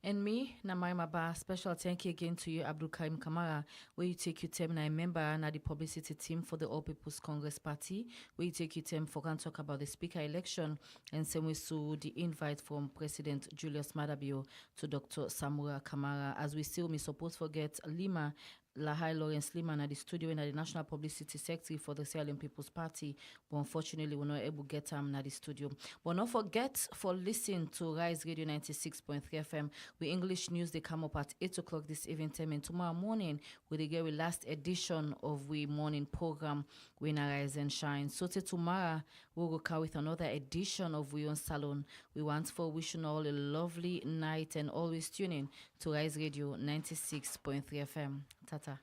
And me, Namaima Ba, special thank you again to you, Abdul Karim Kamara, where you take your time, I member na the publicity team for the All People's Congress Party, where you take your time for can talk about the speaker election, and same way so the invite from President Julius Maada Bio to Dr. Samura Kamara. As we still may suppose forget Leema, Lahai Lawrence Leema at the studio and at the National Publicity Secretary for the Sierra Leone People's Party, but unfortunately we're not able to get him at the studio. But don't forget for listening to Rise Radio 96.3 FM. With English news, they come up at 8 o'clock this evening time, and tomorrow morning we get the last edition of we morning program when Rise and Shine. So till tomorrow we'll go carry with another edition of Wi Yone Salone. We want for wishing all a lovely night and always tune in to Rise Radio 96.3 FM. Tata.